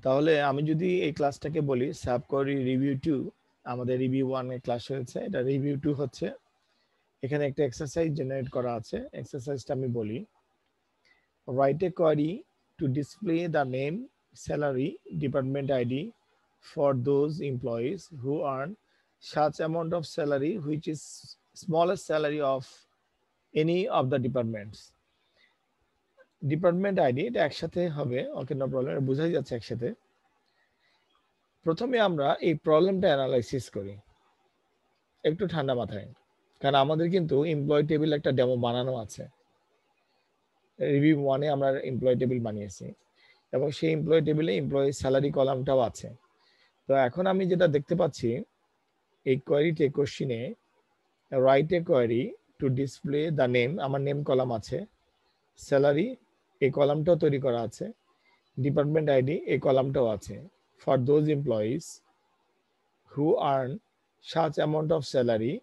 তাহলে আমি যদি এই ক্লাসটাকে বলি সাব কোয়েরি রিভিউ 2, আমাদের রিভিউ 1 এর ক্লাস হয়েছে, এটা রিভিউ 2 হচ্ছে। এখানে একটা এক্সারসাইজ জেনারেট করা আছে, এক্সারসাইজটা আমি বলি। Write a query to display the name, salary, department ID for those employees who earn such amount of salary which is smallest salary of any of the departments. Department ID এটা একসাথে হবে, okay no problem, বোঝাই যাচ্ছে একসাথে। প্রথমে আমরা এই প্রবলেমটা অ্যানালাইসিস করি একটু ঠান্ডা মাথায়, কারণ আমাদের কিন্তু এমপ্লয়ি টেবিল একটা ডেমো বানানো আছে। রিভিউ 1 এ আমরা এমপ্লয়ি টেবিল বানিয়েছি এবং সেই এমপ্লয়ি টেবিলে এমপ্লয়ি স্যালারি কলামটাও আছে। তো এখন আমি যেটা দেখতে পাচ্ছি, এই কোয়েরিতে কোশ্চিনে write a query to display the name, আমার নেম কলাম আছে, স্যালারি এই কলামটাও তৈরি করা আছে, ডিপার্টমেন্ট আইডি এই কলামটাও আছে, for those employees who earn such amount of salary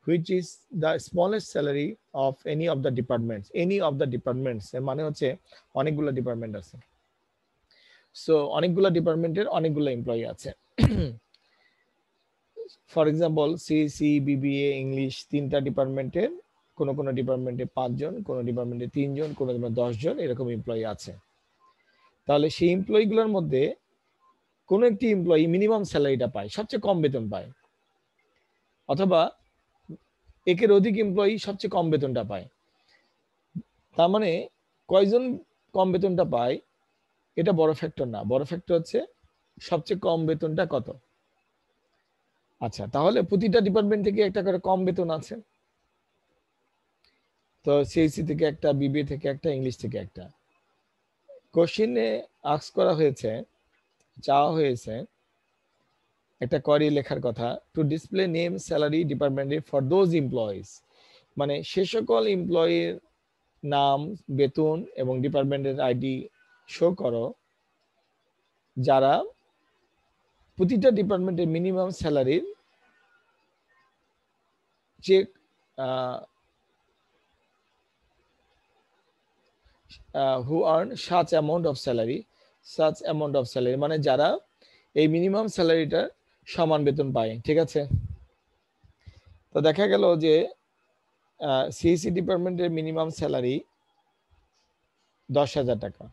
which is the smallest salary of any of the departments. Any of the departments এর মানে হচ্ছে অনেকগুলো ডিপার্টমেন্ট আছে, সো অনেকগুলো ডিপার্টমেন্টের অনেকগুলো এমপ্লয়ি আছে। For example CC, BBA, English, তিনটা ডিপার্টমেন্টের কোন কোন ডিপার্টমেন্টে 5 জন, কোন ডিপার্টমেন্টে 3 জন, কোন ডিপার্টমেন্টে 10 জন এরকম এমপ্লয়ি আছে। তাহলে সেই এমপ্লয়িগুলোর মধ্যে কোন একটি এমপ্লয়ি মিনিমাম স্যালারিটা পায়, সবচেয়ে কম বেতন পায়, অথবা একের অধিক এমপ্লয়ি সবচেয়ে কম বেতনটা পায়। তার মানে কয়জন কম বেতনটা পায় এটা বড় ফ্যাক্টর না, বড় ফ্যাক্টর হচ্ছে সবচেয়ে কম বেতনটা কত। আচ্ছা, তাহলে প্রতিটা ডিপার্টমেন্ট থেকে একটা করে কম বেতন আছে, তো সিএসসি থেকে একটা, বিবিএ থেকে একটা, ইংলিশ থেকে একটা। কোশ্চেনে আস্ক করা হয়েছে, চাওয়া হয়েছে একটা কোয়েরি লেখার কথা, to display name, salary, department for those employees, মানে সে সকল এমপ্লয়ির নাম, বেতন এবং ডিপার্টমেন্টের আইডি শো করো যারা প্রতিটা ডিপার্টমেন্টের মিনিমাম স্যালারির যে who earn such amount of salary, such amount of salary মানে যারা এই মিনিমাম স্যালারিটার সমান বেতন পায়। ঠিক আছে, তো দেখা গেল যে সিএসসি ডিপার্টমেন্টের মিনিমাম স্যালারি 10,000 টাকা।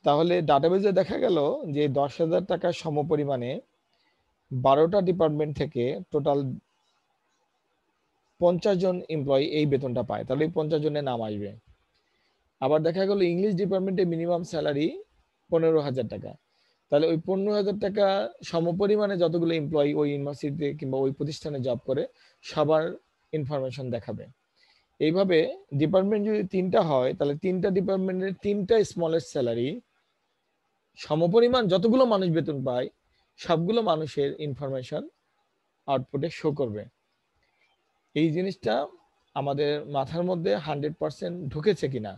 তাহলে ডাটাবেজে দেখা গেল যে 10,000 টাকা সমপরিমাণে 12টা ডিপার্টমেন্ট থেকে টোটাল 50 জন এমপ্লয়ি এই বেতনটা পায়, তাহলে 50 জনের নাম আসবে। আবার দেখা গেল ইংলিশ ডিপার্টমেন্টে মিনিমাম স্যালারি 15,000 টাকা, তাহলে ওই 15,000 টাকা সমপরিমাণে যতগুলো এমপ্লয়ি ওই ইউনিভার্সিটিতে কিংবা ওই প্রতিষ্ঠানে জব করে সবার ইনফরমেশন দেখাবে। এইভাবে ডিপার্টমেন্ট যদি 3টা হয় তাহলে 3টা ডিপার্টমেন্টের 3টা স্মলেস্ট স্যালারি সমপরিমাণ যতগুলো মানুষ বেতন পায় সবগুলো মানুষের ইনফরমেশন আউটপুটে শো করবে। এই জিনিসটা আমাদের মাথার মধ্যে 100% ঢুকেছে কিনা,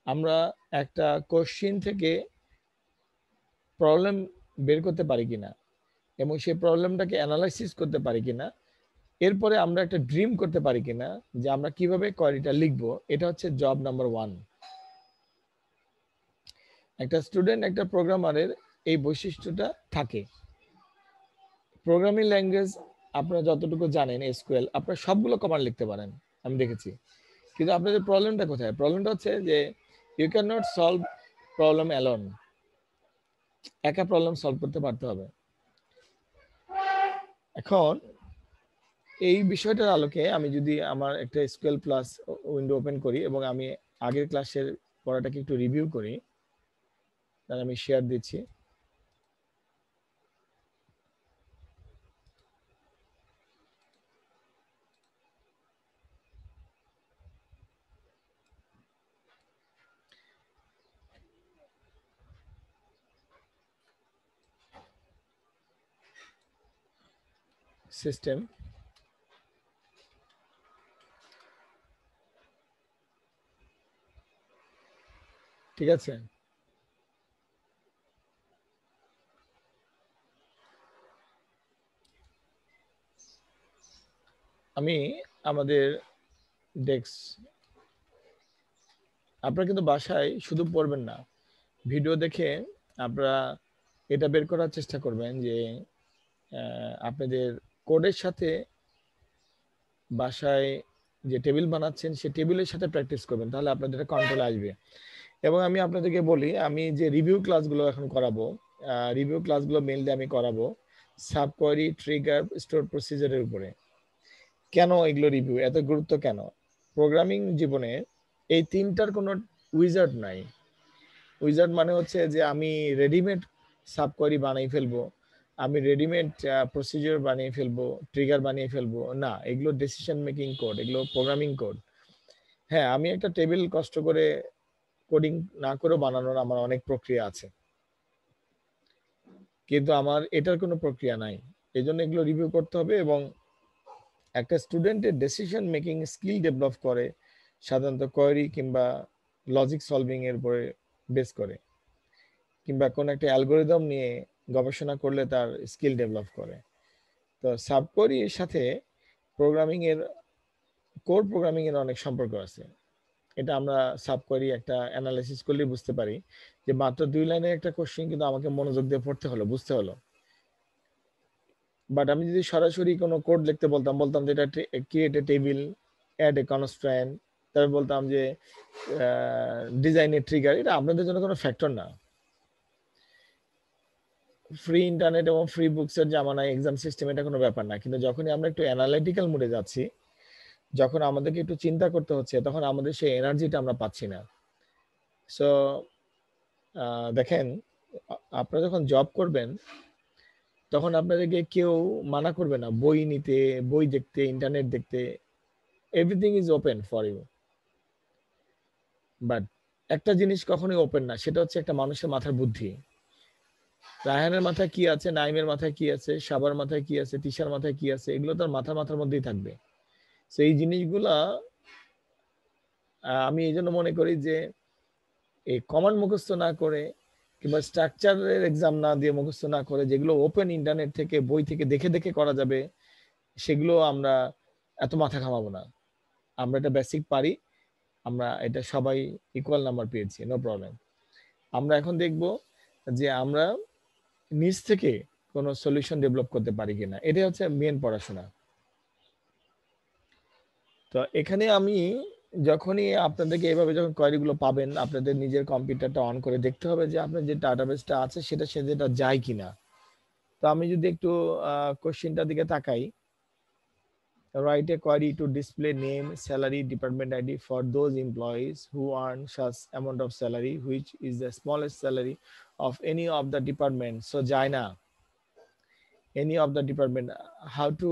আমরা একটা কোশ্চিন থেকে প্রবলেম বের করতে পারি কিনা এবং সেই প্রবলেমটাকে অ্যানালাইসিস করতে পারি কিনা, এরপরে আমরা একটা ড্রিম করতে পারি কিনা যে আমরা কিভাবে কোয়েরিটা লিখবো, এটা হচ্ছে জব নাম্বার 1। একটা স্টুডেন্ট, একটা প্রোগ্রামারের এই বৈশিষ্ট্যটা থাকে। প্রোগ্রামিং ল্যাঙ্গুয়েজ আপনারা যতটুকু জানেন এসকিউএল, আপনারা সবগুলো কমান্ড লিখতে পারেন আমি দেখেছি, কিন্তু আপনাদের প্রবলেমটা কোথায়? প্রবলেমটা হচ্ছে যে you can not solve problem alone, একা প্রবলেম সলভ করতে পারতে হবে। এখন এই বিষয়টার আলোকে আমি যদি আমার একটা এসকিউএল প্লাস উইন্ডো ওপেন করি এবং আমি আগের ক্লাসের পড়াটাকে একটু রিভিউ করি, তাহলে আমি শেয়ার দিচ্ছি। সিস্টেম, ঠিক আছে, আমি আমাদের ডেস্ক, আপনারা কিন্তু বাসায় শুধু পড়বেন না, ভিডিও দেখে আপনারা এটা বের করার চেষ্টা করবেন যে আপনাদের কোডের সাথে বাসায় যে টেবিল বানাচ্ছেন সেই টেবিলের সাথে প্র্যাকটিস করবেন, তাহলে আপনাদের কন্ট্রোল আসবে। এবং আমি আপনাদেরকে বলি, আমি যে রিভিউ ক্লাসগুলো এখন করাবো, রিভিউ ক্লাসগুলো মেইনলি আমি করাবো সাব কোয়েরি, ট্রিগার, স্টোর প্রসিজারের উপরে। কেন এগুলো রিভিউ এত গুরুত্ব কেন? প্রোগ্রামিং জীবনে এই তিনটার কোনো উইজার্ড নাই। উইজার্ড মানে হচ্ছে যে আমি রেডিমেড সাব কোয়েরি বানিয়ে ফেলবো, আমি রেডিমেড প্রসিজার বানিয়ে ফেলবো, ট্রিগার বানিয়ে ফেলবো, না, এগুলো ডিসিশন মেকিং কোড, এগুলো প্রোগ্রামিং কোড। হ্যাঁ, আমি একটা টেবিল কষ্ট করে কোডিং না করে বানানোর আমার অনেক প্রক্রিয়া আছে, কিন্তু আমার এটার কোনো প্রক্রিয়া নাই। এই জন্য এগুলো রিভিউ করতে হবে। এবং একটা স্টুডেন্টের ডিসিশন মেকিং স্কিল ডেভেলপ করে সাধারণত কোয়েরি কিংবা লজিক সলভিং এর উপরে বেস করে, কিংবা কোন একটা অ্যালগোরিদম নিয়ে গবেষণা করলে তার স্কিল ডেভেলপ করে। তো সাব কোয়েরির সাথে প্রোগ্রামিং এর, কোর প্রোগ্রামিং এর অনেক সম্পর্ক আছে। এটা আমরা সাব কোয়েরি একটা অ্যানালাইসিস করলে বুঝতে পারি যে মাত্র 2 লাইনের একটা কোশ্চেন কিন্তু আমাকে মনোযোগ দিয়ে পড়তে হলো, বুঝতে হলো। বাট আমি যদি সরাসরি কোনো কোড লিখতে বলতাম যে এটা create a table, add a constraint, তারপর বলতাম যে ডিজাইন এ ট্রিগার, এটা আপনাদের জন্য কোনো ফ্যাক্টর না। ফ্রি ইন্টারনেট এবং ফ্রি বুকসের জামানায় এক্সাম সিস্টেম এটা কোনো ব্যাপার না, কিন্তু যখনই আমরা একটু অ্যানালিটিক্যাল মোডে যাচ্ছি, যখন আমাদেরকে একটু চিন্তা করতে হচ্ছে, তখন আমাদের সেই এনার্জিটা আমরা পাচ্ছি না। সো দেখেন, আপনারা যখন জব করবেন তখন আপনাদেরকে কেউ মানা করবে না বই নিতে, বই দেখতে, ইন্টারনেট দেখতে, everything is open for you. But একটা জিনিস কখনোই ওপেন না, সেটা হচ্ছে একটা মানুষের মাথার বুদ্ধি। রায়হানের মাথায় কি আছে, নাইমের মাথায় কি আছে, সাবার মাথায় কি আছে, তিশার মাথায় কি আছে, এগুলো তার মাথার মধ্যেই থাকবে। তো এই জিনিসগুলা আমি এই জন্য মনে করি যে এই কমান্ড মুখস্থ না করে কিংবা স্ট্রাকচারের এক্সাম না দিয়ে মুখস্থ না করে, যেগুলো ওপেন ইন্টারনেট থেকে বই থেকে দেখে দেখে করা যাবে, সেগুলো আমরা এত মাথা ঘামাবো না। আমরা এটা বেসিক পারি, আমরা এটা সবাই ইকুয়াল নাম্বার পেয়েছি, নো প্রবলেম। আমরা এখন দেখব যে আমরা নিজ থেকে কোনো সলিউশন ডেভেলপ করতে পারি কিনা, এটাই হচ্ছে মেন পড়াশোনা। তো এখানে আমি যখনই আপনাদেরকে এইভাবে যখন কোয়েরিগুলো পাবেন, আপনাদের নিজের কম্পিউটারটা অন করে দেখতে হবে যে আপনার যে ডাটাবেসটা আছে সেটা যেটা যায় কিনা। তো আমি যদি একটু কোশ্চেনটার দিকে তাকাই, write a query to display name, salary, department ID for those employees who earn such amount of salary which is the smallest salary of any of the department. So যায় না, any of the department, how to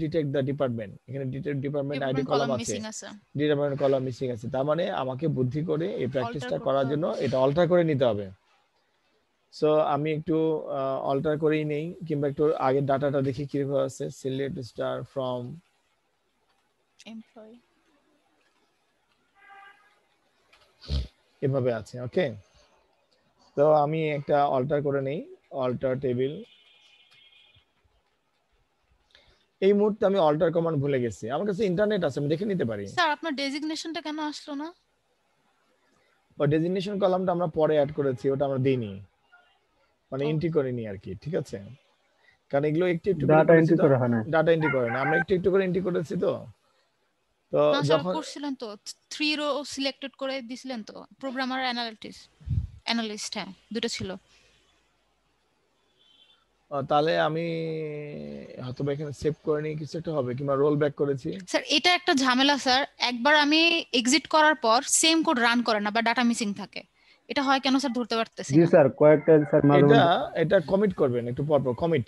detect the department, এখানে department ID column আছে, department column missing আছে। তার মানে আমাকে বুদ্ধি করে এই প্র্যাকটিসটা করার জন্য এটা অল্টার করে নিতে হবে। সো আমি একটু অল্টার করেই নেই, কিংবা একটু আগের ডাটাটা দেখি কিভাবে আছে। সিলেক্ট স্টার ফ্রম এমপ্লয়ি, এভাবে আছে। ওকে, তো আমি একটা অল্টার করে নেই, অল্টার টেবিল। এই মুহূর্তে আমি অল্টার কমান্ড ভুলে গেছি, আমার কাছে ইন্টারনেট আছে, আমি দেখে নিতে পারি। স্যার আপনার ডেজিগনেশনটা কেন আসলো না? ও ডেজিগনেশন কলামটা আমরা পরে অ্যাড করেছি, ওটা আমরা দেইনি, মানে এন্ট্রি করিনি আর কি। ঠিক আছে, কারণ এগুলো একটু একটু ডাটা এন্ট্রি করা হয় না, ডাটা এন্ট্রি করে না, আমরা একটু একটু করে এন্ট্রি করেছি। তো তো যখন করছিলেন তো 3 রো সিলেক্টেড করে দিছিলেন তো, প্রোগ্রামার অ্যানালিস্ট, হ্যাঁ দুটো ছিল। তাহলে আমি হয়তো এখানে সেভ করে নিয়ে কিছু একটা হবে, কিংবা রোল ব্যাক করেছি। স্যার এটা একটা ঝামেলা স্যার, একবার আমি এক্সিট করার পর সেম কোড রান করে না বা ডাটা মিসিং থাকে, এটা হয় কেন স্যার ধরতে পারতেছি জি না। স্যার কয়েকটা স্যার মাঝে এটা কমিট করবেন একটু পর পর, কমিট।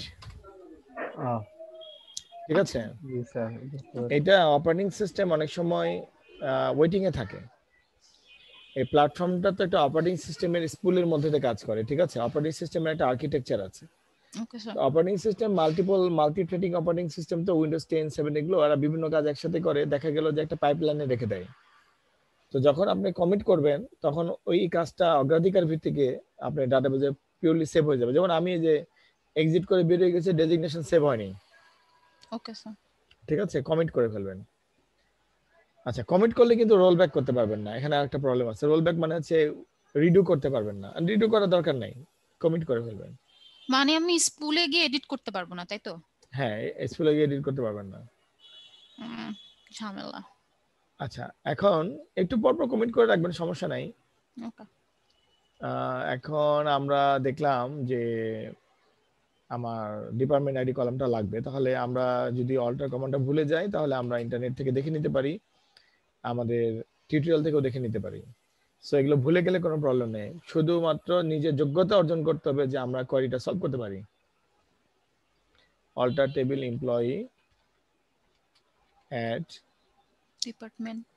ঠিক আছে, জি স্যার। এটা অপারেটিং সিস্টেম অনেক সময় ওয়েটিং এ থাকে। এই প্ল্যাটফর্মটা তো একটা অপারেটিং সিস্টেমের স্কুলের মধ্যে দিয়ে কাজ করে। ঠিক আছে, অপারেটিং সিস্টেমের একটা আর্কিটেকচার আছে। Okay sir. Operating system multi threading operating system, তো উইন্ডোজ 10, 7 এগুলো ওরা বিভিন্ন কাজ একসাথে করে, দেখা গেল যে একটা পাইপলাইনে রেখে দেয়। তো যখন আপনি কমিট করবেন তখন ওই কাজটা অগ্রাধিকার ভিত্তিকে আপনার ডাটাবেজে পিওরলি সেভ হয়ে যাবে। যেমন আমি যে এক্সিট করে বের হয়ে গেছে, ডেজিগনেশন সেভ হয়নি। Okay sir. ঠিক আছে, কমিট করে ফেলবেন। আচ্ছা, কমিট করলে কিন্তু রোল ব্যাক করতে পারবেন না, এখানে আরেকটা প্রবলেম আছে। রোল ব্যাক মানে হচ্ছে রিডু করতে পারবেন না, রিডু করার দরকার নাই, কমিট করে ফেলবেন। মানে আমি স্কুলে গিয়ে এডিট করতে পারবো না, তাই তো? হ্যাঁ, স্কুলে গিয়ে এডিট করতে পারবেন না। ঝামেলা। আচ্ছা, এখন একটু পরপর কমিট করে রাখবেন, সমস্যা নাই। ওকে। এখন আমরা দেখলাম যে আমার ডিপার্টমেন্ট আইডি কলামটা লাগবে, তাহলে আমরা যদি অল্টার কমান্ডটা ভুলে যাই তাহলে আমরা ইন্টারনেট থেকে দেখে নিতে পারি, আমাদের টিউটোরিয়াল থেকেও দেখে নিতে পারি। সো এগুলো ভুলে গেলে কোনো প্রবলেম নেই, শুধুমাত্র নিজের যোগ্যতা অর্জন করতে হবে যে আমরা কোয়েরিটা সলভ করতে পারি। Alter table employee at department.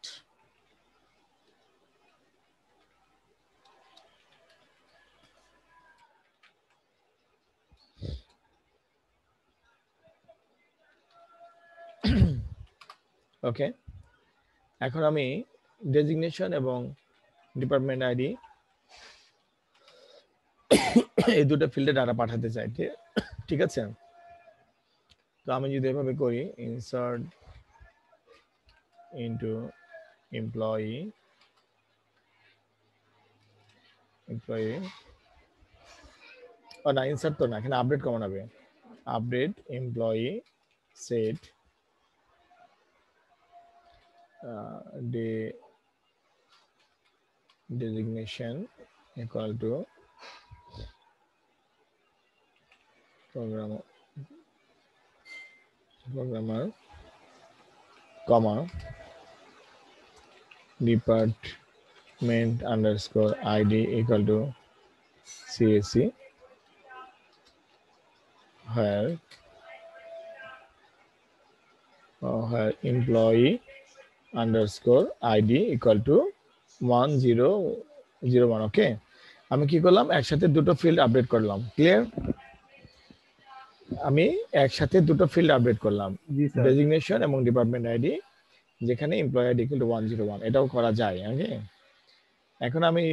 Okay, এখন আমি ডেজিগনেশন এবং ডিপার্টমেন্ট আইডি এই দুটো ফিল্ডে ডাটা পাঠাতে চাই, ঠিক আছে? তো আমি যদি এভাবে করি, ইনসার্ট ইনটু এমপ্লয়ি ও না, ইনসার্ট তো না, এখানে আপডেট কমন হবে। Update employee set designation equal to programmer comma department underscore id equal to CSC where employee underscore id equal to 1001। ওকে, আমি কি করলাম, একসাথে দুটো ফিল্ড আপডেট করলাম। ক্লিয়ার? আমি একসাথে দুটো ফিল্ড আপডেট করলাম, ডেজিগনেশন এবং ডিপার্টমেন্ট আইডি, যেখানে এমপ্লয়ি আইডি ইকুয়াল টু 101, এটাও করা যায়। ওকে, এখন আমি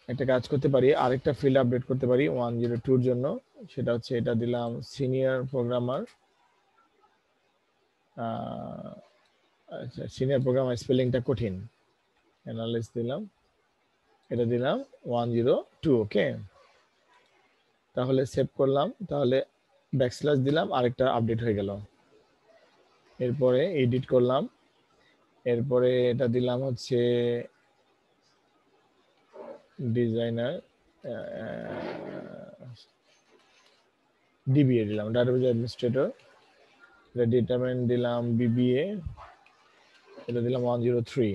একটা কাজ করতে পারি, আরেকটা ফিল্ড আপডেট করতে পারি 102 এর জন্য, সেটা হচ্ছে এটা দিলাম সিনিয়র প্রোগ্রামার। আচ্ছা, সিনিয়র প্রোগ্রামার স্পেলিংটা কঠিন, অ্যানালাইজ দিলাম, এটা দিলাম 102। ওকে, তাহলে সেভ করলাম, তাহলে ব্যাকস্ল্যাশ দিলাম, আরেকটা আপডেট হয়ে গেল। এরপরে এডিট করলাম, এরপরে এটা দিলাম হচ্ছে ডিজাইনার ডিবিএ দিলাম, ডাটাবেজ অ্যাডমিনিস্ট্রেটর। এটা ডিটারমেন্ট দিলাম বিবিএ, এটা দিলাম 103।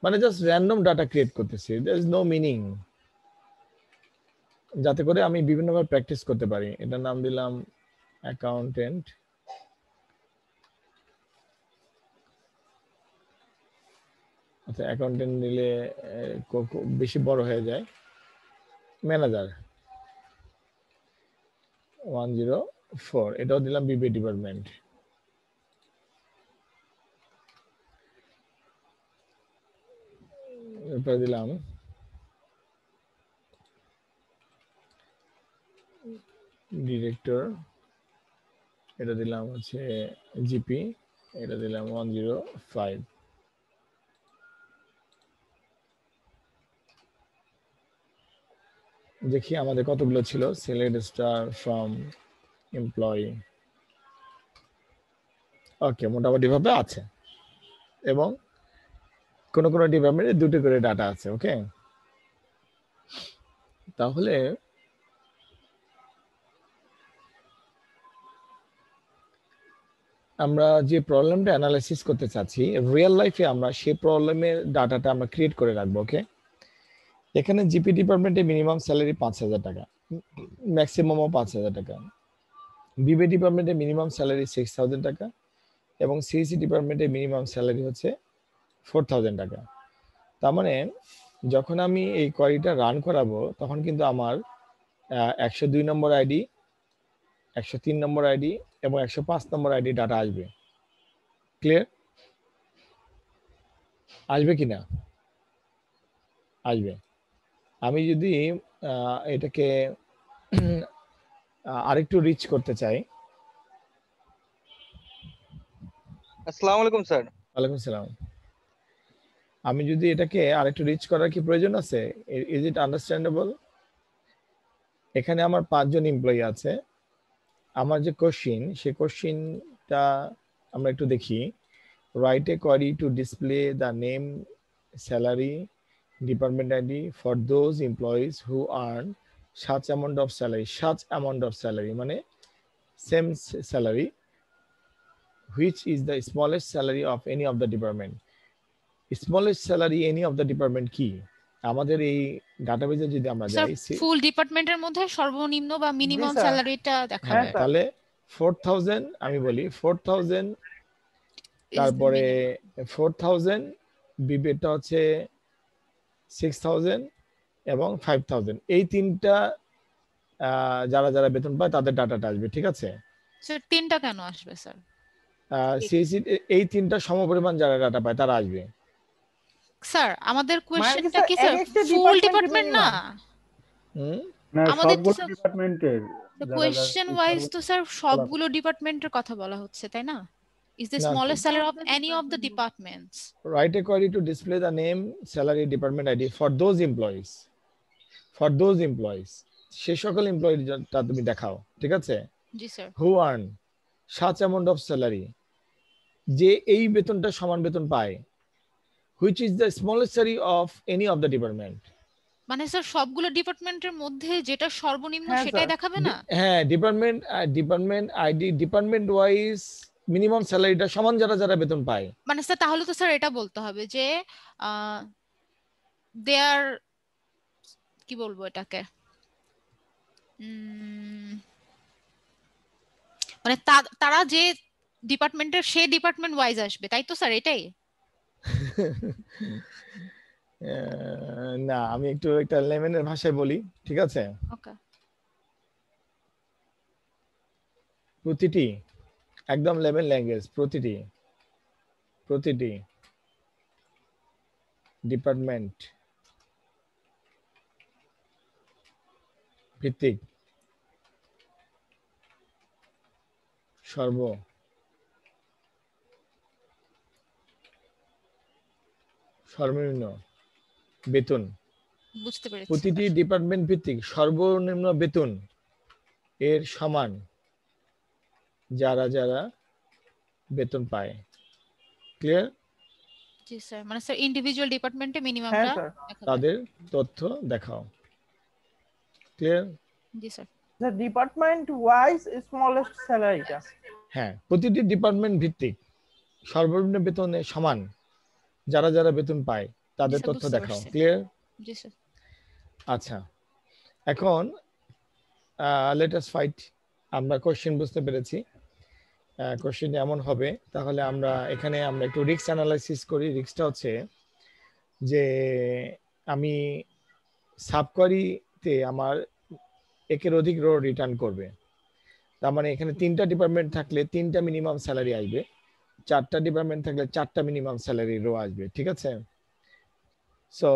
মানে জাস্ট র্যান্ডম ডাটা ক্রিয়েট করতেছি, দেয়ার ইজ নো মিনিং, যাতে করে আমি বিভিন্নভাবে প্র্যাকটিস করতে পারি। এটার নাম দিলাম অ্যাকাউন্টেন্ট। আচ্ছা, অ্যাকাউন্টেন্ট দিলে বেশি বড় হয়ে যায়। ম্যানেজার 104, এটাও দিলাম বিবিএ ডিপার্টমেন্ট। এরপরে দিলাম ডিরেক্টর, এটা দিলাম হচ্ছে জিপি, এটা দিলাম 105। দেখি আমাদের কতগুলো ছিল, সিলেক্ট স্টার ফ্রম এমপ্লয়ি। ওকে, মোটামুটি ভাবে আছে, এবং কোন কোন ডিপার্টমেন্টে দুটো করে ডাটা আছে। ওকে, তাহলে আমরা যে প্রবলেমটা অ্যানালাইসিস করতে চাচ্ছি রিয়েল লাইফে, আমরা সেই প্রবলেমের ডাটাটা আমরা ক্রিয়েট করে রাখবো। ওকে, এখানে জিপি ডিপার্টমেন্টে মিনিমাম স্যালারি 5,000 টাকা, ম্যাক্সিমামও 5,000 টাকা। বিবিএ ডিপার্টমেন্টে মিনিমাম স্যালারি 6,000 টাকা, এবং সিএসসি ডিপার্টমেন্টে মিনিমাম স্যালারি হচ্ছে 4,000 টাকা। তার মানে যখন আমি এই কোয়েরিটা রান করাবো, তখন কিন্তু আমার 102 নম্বর আইডি, 103 নম্বর আইডি এবং 105 নম্বর আইডি ডাটা আসবে। ক্লিয়ার? আসবে কিনা? আসবে। আমি যদি এটাকে আরেকটু রিচ করতে চাই। আসসালামু আলাইকুম স্যার। ওয়ালাইকুম সালাম। আমি যদি এটাকে আরেকটু রিচ করার কি প্রয়োজন আছে? Is it understandable? এখানে আমার 5 জন এমপ্লয়ি আছে। আমার যে কোশ্চিন, সেই কোশ্চিনটা আমরা একটু দেখি। Write a query to display the name, salary, department ID for those employees who earn such amount of salary, such amount of salary মানে same salary, which is the smallest salary of any of the department. Smallest salary any of the department কি? আমাদের এই ডাটাবেজে যদি আমরা sir যাই, ফুল ডিপার্টমেন্টের মধ্যে সর্বনিম্ন বা মিনিমাম স্যার। স্যালারিটা দেখাবে। হ্যাঁ, তাহলে 4000 আমি বলি 4000, তারপরে 4000, বিবেটা হচ্ছে 6000 এবং 5000, এই তিনটা যারা যারা বেতন পায় তাদের ডাটাটা আসবে, ঠিক আছে? স্যার তিনটা কেন আসবে স্যার? সিএসি এই তিনটা সমপরিমাণ যারা ডাটা পায় তারা আসবে। স্যার আমাদের কোশ্চেনটা স্যার, কি স্যার এক একটা ফুল department ডিপার্টমেন্ট না? হুম, না আমাদের তো সবগুলো স্যার ডিপার্টমেন্টের কোশ্চেন ওয়াইজ তো স্যার সবগুলো ডিপার্টমেন্টের কথা বলা হচ্ছে, তাই না? Is the না, smallest salary of any of the departments? write a query to display the name, salary, department ID for those employees, for those employees, সে সকল এমপ্লয়িটা তুমি দেখাও, ঠিক আছে? জি sir. who earn such amount of salary, যে এই বেতনটা সমান বেতন পায়, which is the smallest salary of any of the department. মানে স্যার সবগুলো ডিপার্টমেন্টের মধ্যে যেটা সর্বনিম্ন হ্যাঁ, সেটাই স্যার। দেখাবে না? হ্যাঁ, department ID, department wise minimum স্যালারিটা সমান যারা যারা বেতন পায়। মানে স্যার তাহলে তো স্যার এটা বলতে হবে যে দেয়ার কি বলবো এটাকে, মানে তারা যে ডিপার্টমেন্টের সেই ডিপার্টমেন্ট ওয়াইজ আসবে, তাই তো স্যার? এটাই না, আমি একটু একটা লেমেনের ভাষায় বলি, ঠিক আছে? ওকে। প্রতিটি একদম লেভেল ল্যাঙ্গুয়েজ, প্রতিটি ডিপার্টমেন্ট ভিত্তিক সর্বনিম্ন বেতন, বুঝতে পেরেছি। প্রতিটি ডিপার্টমেন্ট ভিত্তিক সর্বনিম্ন বেতন এর সমান যারা যারা বেতন পায়। ক্লিয়ার? জি স্যার, মানে স্যার ইন্ডিভিজুয়াল ডিপার্টমেন্টে হ্যাঁ মিনিমামটা স্যার। তাদের তথ্য দেখাও। ক্লিয়ার? জি sir. The department wise smallest স্যালারিটা। হ্যাঁ, প্রতিটি ডিপার্টমেন্ট ভিত্তিক সর্বনিম্ন বেতনে সমান যারা যারা বেতন পায় তাদের স্যার, তথ্য বুঝতে দেখাও। পারছি। ক্লিয়ার? জি স্যার। আচ্ছা, এখন লেট আস ফাইট। আমরা কোশ্চেন বুঝতে পেরেছি। কোশ্চেন এমন হবে, তাহলে আমরা এখানে আমরা একটু রিস্ক অ্যানালাইসিস করি। রিস্কটা হচ্ছে যে আমি সাবকোয়ারিতে আমার একের অধিক রো রিটার্ন করবে। তার মানে এখানে 3টা ডিপার্টমেন্ট থাকলে 3টা মিনিমাম স্যালারি আসবে, 4টা ডিপার্টমেন্ট থাকলে 4টা মিনিমাম স্যালারি রো আসবে, ঠিক আছে? সো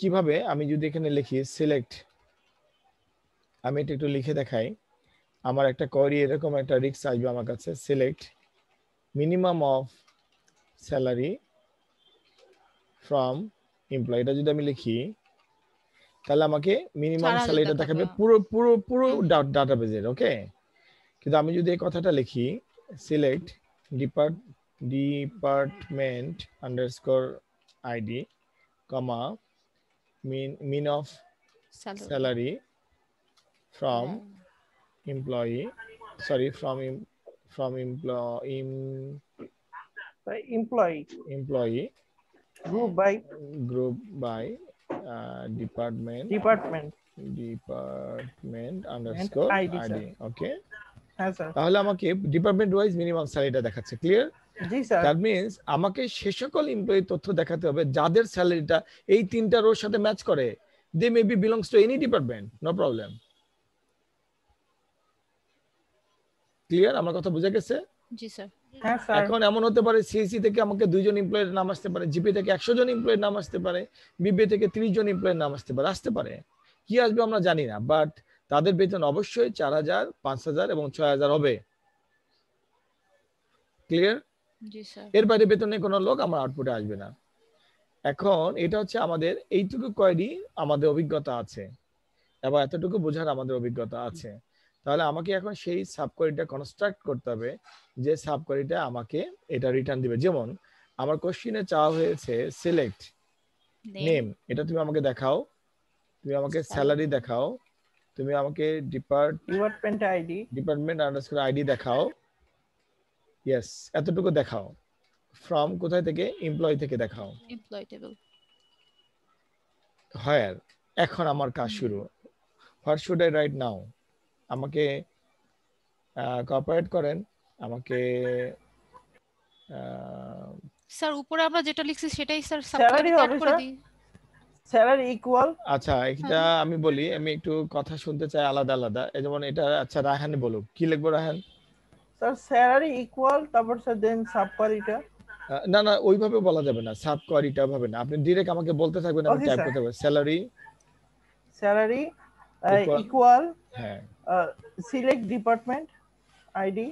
কিভাবে, আমি যদি এখানে লিখি সিলেক্ট, আমি এটা একটু লিখে দেখাই। আমার একটা কোয়েরি এরকম একটা রিস্ক আসবে আমার কাছে, select minimum of salary from employee. এটা যদি আমি লিখি তাহলে আমাকে মিনিমাম স্যালারিটা দেখাবে পুরো পুরো পুরো ডাটাবেজের, ওকে? কিন্তু আমি যদি এই কথাটা লিখি select department underscore ID comma min of salary from employee, sorry from employee group by department underscore ID, ID, okay? হ্যাঁ স্যার। তাহলে আমাকে ডিপার্টমেন্ট ওয়াইজ মিনিমাম স্যালারিটা দেখাচ্ছে। ক্লিয়ার? জি স্যার। দ্যাট মিন্স আমাকে সে সকল এমপ্লয়ি তথ্য দেখাতে হবে যাদের স্যালারিটা এই 3টা রোর সাথে ম্যাচ করে। They may be belongs to any department, no problem. Clear? আমার কথা বুঝা গেছে? জি স্যার। হ্যাঁ স্যার। এখন এমন হতে পারে সিএসি থেকে আমাকে 2 জন এমপ্লয়ের নাম আসতে পারে, জিপি থেকে 100 জন এমপ্লয়ের নাম আসতে পারে, বিবিএ থেকে 30 জন এমপ্লয়ের নাম আসতে পারে। কি আসবে আমরা জানি না, বাট তাদের বেতন অবশ্যই 4000, 5000 এবং 6000 হবে। ক্লিয়ার? জি স্যার। এর বাইরে বেতনে কোনো লোক আমার আউটপুটে আসবে না। এখন এটা হচ্ছে আমাদের এইটুকু কোয়েরি আমাদের অভিজ্ঞতা আছে এবং এতটুকু বোঝার আমাদের অভিজ্ঞতা আছে। তাহলে আমাকে এখন সেই সাব কোয়েরিটা কনস্ট্রাক্ট করতে হবে যে সাব কোয়েরিটা আমাকে এটা রিটার্ন দিবে। যেমন আমার কোশ্চেনে চাওয়া হয়েছে সিলেক্ট নেম, এটা তুমি আমাকে দেখাও, তুমি আমাকে স্যালারি দেখাও, তুমি আমাকে ডিপার্টমেন্ট আন্ডারস্কোর আইডি দেখাও, ইয়েস এতটুকু দেখাও। ফ্রম কোথায় থেকে? এমপ্লয়ি থেকে দেখাও। Employee table. হায়ার, এখন আমার কাজ শুরু। What should I right now? আমাকে কোঅপারেট করেন, আমাকে স্যার উপরে আমরা যেটা লিখছি সেটাই স্যার স্যালারি সাবকোয়েরিতে হবে অ্যাড করে স্যার, দিই। Salary equal. আচ্ছা এটা আমি বলি, আমি একটু কথা শুনতে চাই আলাদা আলাদা। এই যেমন এটা, আচ্ছা রায়হান বলুক, কি লিখবো রায়হান? স্যার স্যালারি ইকুয়াল, তারপর স্যার দেন সাব কোয়ারিটা। না না ওইভাবে বলা যাবে না, সাব কোয়ারিটা ভাবে না, আপনি ডাইরেক্ট আমাকে বলতে থাকবেন, আমি Okay, টাইপ sir. করতে হবে স্যালারি ইকুয়াল হ্যাঁ সিলেক্ট ডিপার্টমেন্ট আইডি।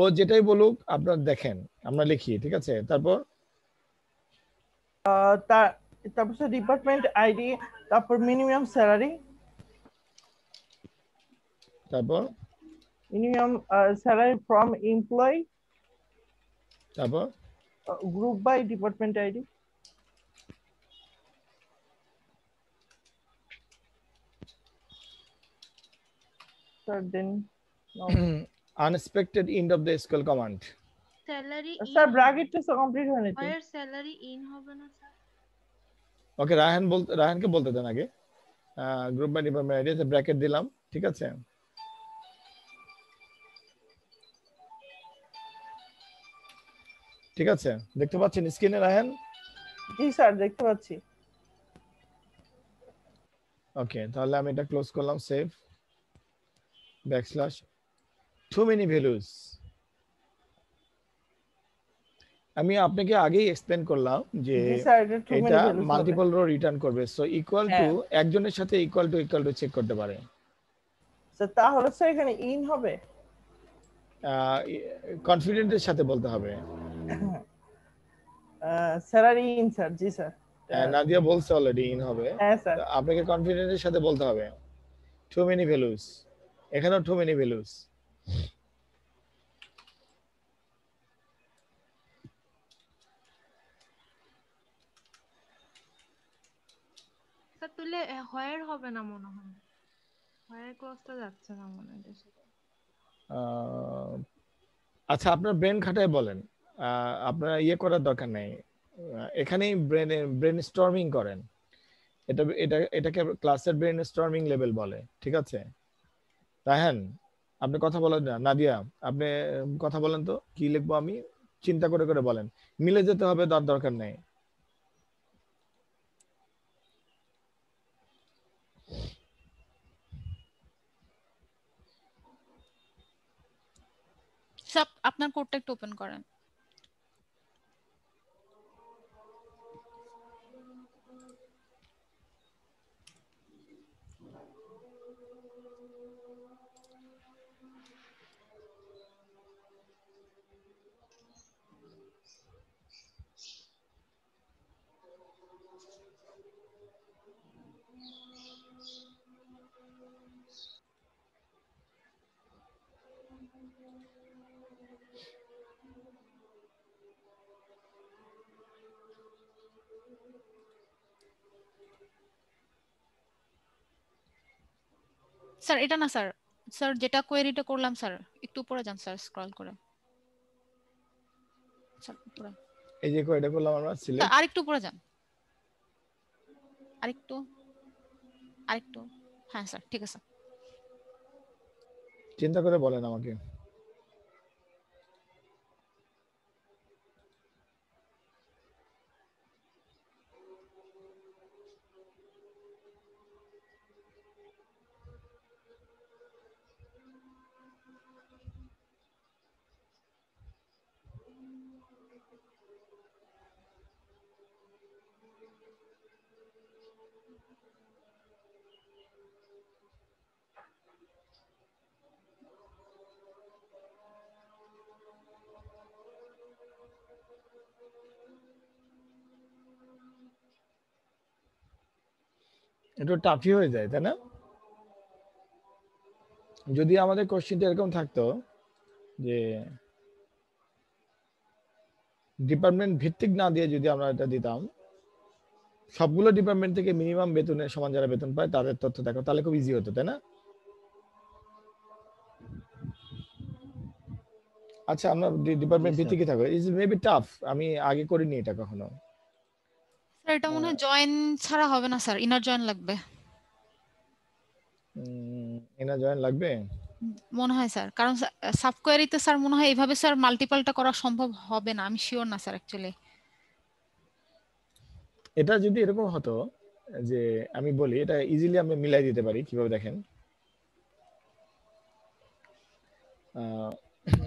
ও যেটাই বলুক আপনার দেখেন আমরা লিখি, ঠিক আছে? তারপর তারপর স্যার ডিপার্টমেন্ট আইডি, তারপর মিনিমাম স্যালারি, তারপর মিনিমাম স্যালারি ফ্রম এমপ্লয়ি, তারপর group by department ID. Sir then unexpected end of the SQL command. Salary sir ব্র্যাকেটটা তো কমপ্লিট হয়নি তো। হোয়ার স্যালারি ইন হবে না স্যার? ওকে রায়হানকে বলতে দেন আগে। Group by department ID bracket দিলাম, ঠিক আছে? ঠিক আছে, দেখতে পাচ্ছেন স্ক্রিনে রায়হান? জি স্যার দেখতে পাচ্ছি। ওকে তাহলে আমি এটা ক্লোজ করলাম, save, backslash, too many values. আমি আপনাকে আগেই এক্সপ্লেন করলাম যে জি স্যার এটা টু মেনি এটা ভ্যালুস মাল্টিপল রো রিটার্ন করবে, সো ইকুয়াল টু হ্যাঁ। একজনের সাথে ইকুয়াল টু চেক করতে পারে। স্যার তাহলে স্যার এখানে ইন হবে, কনফিডেন্টের সাথে বলতে হবে। Salary in sir. G sir Nadia বলছে অলরেডি ইন হবে, হ্যাঁ স্যার। আপনাকে কনফিডেন্টের সাথে বলতে হবে টু মেনি ভ্যালুস, এখানেও টু মেনি ভ্যালুস। স্যার তুলে হোয়ার হবে না মনে হয়, হোয়ার ক্লজটা যাচ্ছে না মনে হয় এটার সাথে। আচ্ছা আপনার ব্রেন খাটায় বলেন, আপনার ইয়ে করার দরকার নেই, এখানেই ব্রেন স্টর্মিং করেন। এটাকে ক্লাসের ব্রেন স্টর্মিং লেভেল বলে, ঠিক আছে? রায়হান আপনি কথা বলেন না, নাদিয়া আপনি কথা বলেন তো, কি লিখবো আমি চিন্তা করে করে বলেন, মিলে যেতে হবে, তার দরকার নেই। স্যার আপনার কোডটা একটু ওপেন করেন। স্যার এটা না স্যার, স্যার যেটা কোয়েরিটা করলাম স্যার একটু উপরে যান স্যার, স্ক্রল করে স্যার উপরে। এই যে কোয়েটা করলাম আমরা সিলেক্ট, আরেকটু উপরে যান, আরেকটু আরেকটু, হ্যাঁ স্যার ঠিক আছে। চিন্তা করে বলেন আমাকে। একটু টাফই হয়ে যায়, তাই না? যদি আমাদের কোশ্চেনটা এরকম থাকতো যে ডিপার্টমেন্ট ভিত্তিক না দিয়ে যদি আমরা এটা দিতাম, সবগুলো ডিপার্টমেন্ট থেকে মিনিমাম বেতনের সমান যারা বেতন পায় তাদের তথ্য দেখো, তাহলে খুব ইজি হতো, তাই না? আচ্ছা, আমরা ডিপার্টমেন্ট ভিত্তিকই থাকবো। ইজ মেবি টাফ, আমি আগে করিনি এটা কখনো। স্যার এটা মনে হয় জয়েন ছাড়া হবে না স্যার, ইনার জয়েন লাগবে ইনার জয়েন লাগবে মনে হয় স্যার, কারণ সাব কোয়েরিতে স্যার মনে হয় এইভাবে স্যার মাল্টিপলটা করা সম্ভব হবে না, আমি শিওর না স্যার অ্যাকচুয়ালি। এটা যদি এরকম হতো যে আমি বলি, এটা ইজিলি আমরা মিলাই দিতে পারি কিভাবে দেখেন।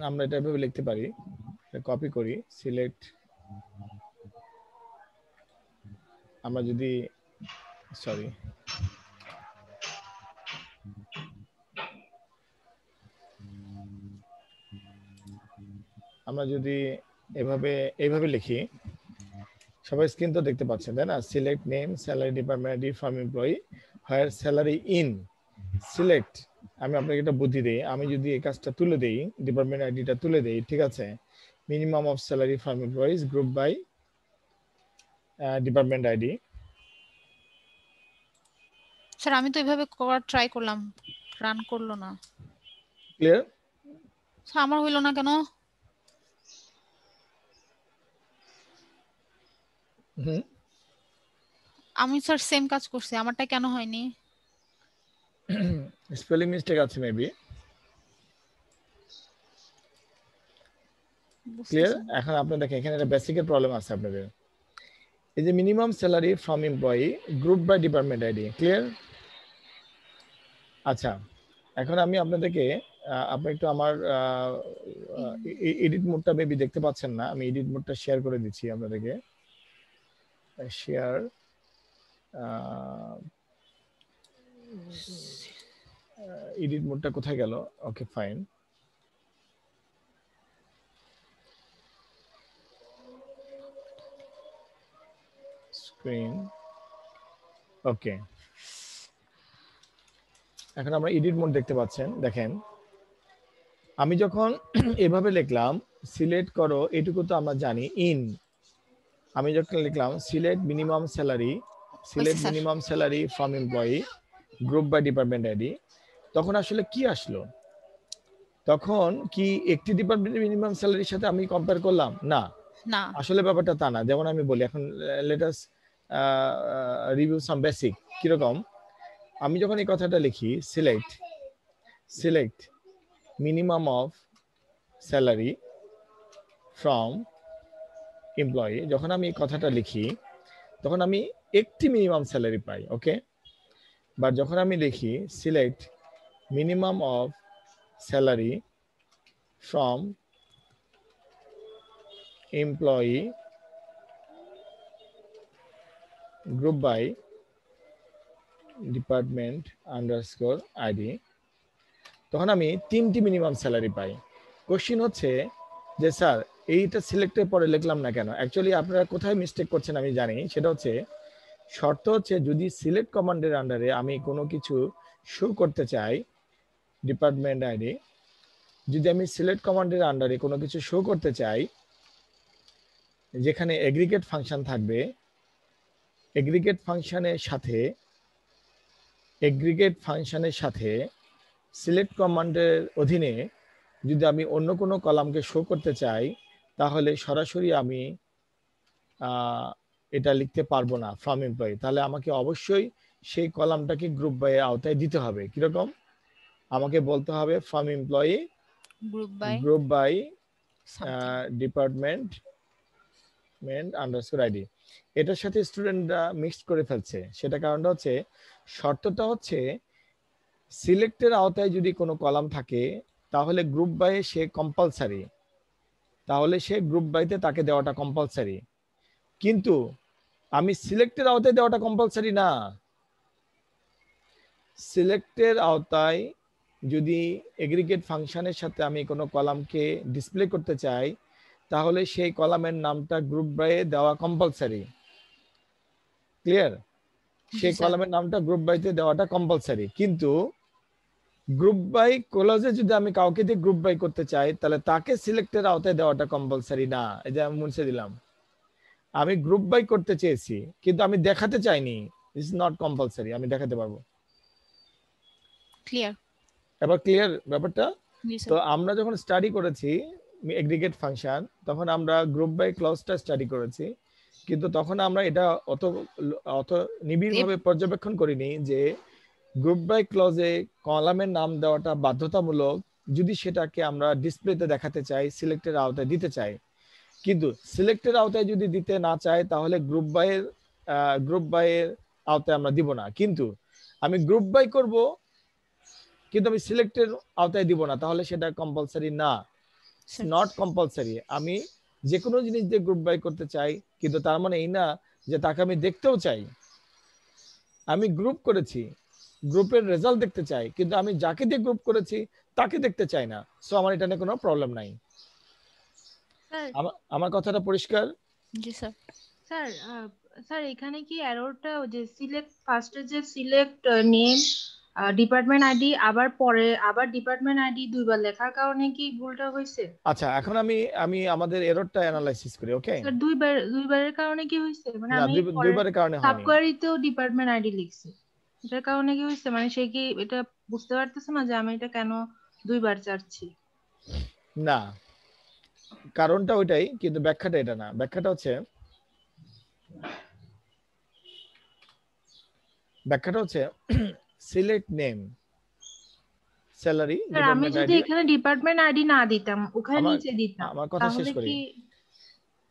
আমরা এটা এভাবে লিখতে পারি, কপি করি, সিলেক্ট, আমরা যদি সরি আমরা যদি এইভাবে লিখি, সবাই স্ক্রিন তো দেখতে পাচ্ছেন তাই না? Select name salary department from employee higher salary in select. আমি আপনাকে একটা বুদ্ধি দিই, আমি যদি এই কাজটা তুলে দেই, ডিপার্টমেন্ট আইডিটা তুলে দেই, ঠিক আছে, minimum of salary from employees group by department ID. Sir আমি তো এইভাবে করার ট্রাই করলাম, রান করলো না। ক্লিয়ার? স্যার আমার হইলো না কেন? আমি স্যার সেম কাজ করছি, আমারটা কেন হয়নি? স্পেলিং মিস্টেক আছে মেবি। ক্লিয়ার? এখন আপনারা দেখেন এখানে একটা বেসিকের প্রবলেম আছে আপনাদের। এই যে minimum salary from employee group by department ID, clear? আচ্ছা, এখন আমি আপনাদেরকে আপনি একটু আমার এডিট মোডটা মেবি দেখতে পাচ্ছেন না, আমি এডিট মোডটা শেয়ার করে দিচ্ছি আপনাদেরকে। শেয়ার এডিট মোডটা কোথায় গেল? ওকে ফাইন, স্ক্রিন ওকে। এখন আমরা এডিট মোড দেখতে পাচ্ছেন, দেখেন আমি যখন এভাবে লিখলাম সিলেক্ট করো, এটুকু তো আমরা জানি ইন, আমি যখন লিখলাম select minimum salary, select minimum salary from employee group by department ID, তখন আসলে কি আসলো? তখন কি একটি ডিপার্টমেন্টের মিনিমাম স্যালারির সাথে আমি কম্পেয়ার করলাম? না, না আসলে ব্যাপারটা তা না। যেমন আমি বলি, এখন let us review some basic. কিরকম? আমি যখন এই কথাটা লিখি select minimum of salary from employee, যখন আমি এই কথাটা লিখি তখন আমি একটি মিনিমাম স্যালারি পাই, ওকে। বাট যখন আমি লিখি select minimum of salary from employee group by department underscore ID, তখন আমি 3টি মিনিমাম স্যালারি পাই। কোশ্চিন হচ্ছে যে স্যার এইটা সিলেক্টের পরে লিখলাম না কেন? অ্যাকচুয়ালি আপনারা কোথায় মিস্টেক করছেন আমি জানি, সেটা হচ্ছে শর্ত হচ্ছে যদি সিলেক্ট কমান্ডের আন্ডারে আমি কোনো কিছু শো করতে চাই, ডিপার্টমেন্ট আইডি, যদি আমি সিলেক্ট কমান্ডের আন্ডারে কোনো কিছু শো করতে চাই যেখানে এগ্রিগেট ফাংশন থাকবে, এগ্রিগেট ফাংশনের সাথে সিলেক্ট কমান্ডের অধীনে যদি আমি অন্য কোনো কলামকে শো করতে চাই, তাহলে সরাসরি আমি এটা লিখতে পারবো না ফ্রম এমপ্লয়ি, তাহলে আমাকে অবশ্যই সেই কলামটাকে গ্রুপ বাই এর আওতায় দিতে হবে। কিরকম? আমাকে বলতে হবে from employee group by department underscore ID. এটার সাথে স্টুডেন্টরা মিক্সড করে ফেলছে, সেটা কারণটা হচ্ছে শর্তটা হচ্ছে সিলেক্টের আওতায় যদি কোনো কলাম থাকে তাহলে গ্রুপ বাই সে কম্পালসারি, তাহলে সে গ্রুপ বাইতে তাকে দেওয়াটা কম্পালসারি, কিন্তু আমি সিলেক্টের আওতায় দেওয়াটা কম্পালসারি না। সিলেক্টের আওতায় যদি এগ্রিগেট ফাংশনের সাথে আমি কোনো কলামকে ডিসপ্লে করতে চাই তাহলে সেই কলামের নামটা গ্রুপ বাই দেওয়া কম্পালসারি। ক্লিয়ার? সেই স্যার। কলামের নামটা গ্রুপ বাইতে দেওয়াটা কম্পালসারি। কিন্তু গ্রুপ বাই ক্লোজে যদি আমি কাউকে দিয়ে গ্রুপ বাই করতে চাই তাহলে তাকে সিলেক্টের আওতায় দেওয়াটা কম্পালসারি না। এই যে আমি মুছে দিলাম, আমি গ্রুপ বাই করতে চেয়েছি কিন্তু আমি দেখাতে চাইনি, ইটস নট কম্পালসারি, আমি দেখাতে পারবো। ক্লিয়ার। এবার ক্লিয়ার ব্যাপারটা? জি তো স্যার। আমরা যখন স্টাডি করেছি এগ্রিগেট ফাংশন তখন আমরা গ্রুপ বাই ক্লজটা স্টাডি করেছি, কিন্তু তখন আমরা এটা অত নিবিড়ভাবে পর্যবেক্ষণ করিনি যে গ্রুপ বাই ক্লজে কলামের নাম দেওয়াটা বাধ্যতামূলক যদি সেটাকে আমরা ডিসপ্লেতে দেখাতে চাই, সিলেক্টের আওতায় দিতে চাই। কিন্তু সিলেক্টের আওতায় যদি দিতে না চাই তাহলে গ্রুপ বাইয়ের আওতায় আমরা দিব না। কিন্তু আমি গ্রুপ বাই করব কিন্তু আমি সিলেক্টের আওতায় দিব না, তাহলে সেটা কম্পালসারি না, নট কম্পালসারি। আমি যে কোনো জিনিস দিয়ে গ্রুপ বাই করতে চাই কিন্তু তার মানে এই না যে তাকে আমি দেখতেও চাই। আমি গ্রুপ করেছি, গ্রুপের রেজাল্ট দেখতে চাই, কিন্তু আমি যাকে দিয়ে গ্রুপ করেছি তাকে দেখতে চাই না। সো আমার এটা নিয়ে কোনো প্রবলেম নাই। আমার কথাটা পরিষ্কার? জি স্যার। স্যার স্যার এখানে কি এররটা যে সিলেক্ট ফার্স্টে যে সিলেক্ট নেম ডিপার্টমেন্ট আইডি আবার পরে আবার ডিপার্টমেন্ট আইডি দুইবার লেখার কারণে কি ভুলটা হয়েছে? আচ্ছা, এখন আমি আমাদের এররটা অ্যানালাইসিস করি। ওকে স্যার দুইবারের কারণে কি হয়েছে? মানে না, আমি দুইবারের কারণে হয়নি। সাবকোয়ারিতেও ডিপার্টমেন্ট আইডি লিখছি, এটার কারণে কি হয়েছে? মানে সে কি এটা বুঝতে পারতেছে না যে আমি এটা কেন দুইবার চাচ্ছি? না, কারণটা ওইটাই, কিন্তু ব্যাখ্যাটা এটা না। ব্যাখ্যাটা হচ্ছে সিলেক্ট নেম স্যালারি স্যার আমি ডিপার্টমেন্ট যদি আইডি। এখানে ডিপার্টমেন্ট আইডি না দিতাম, ওখানে নিচে দিতাম, আমার কথা শেষ তাহলে করি। কি?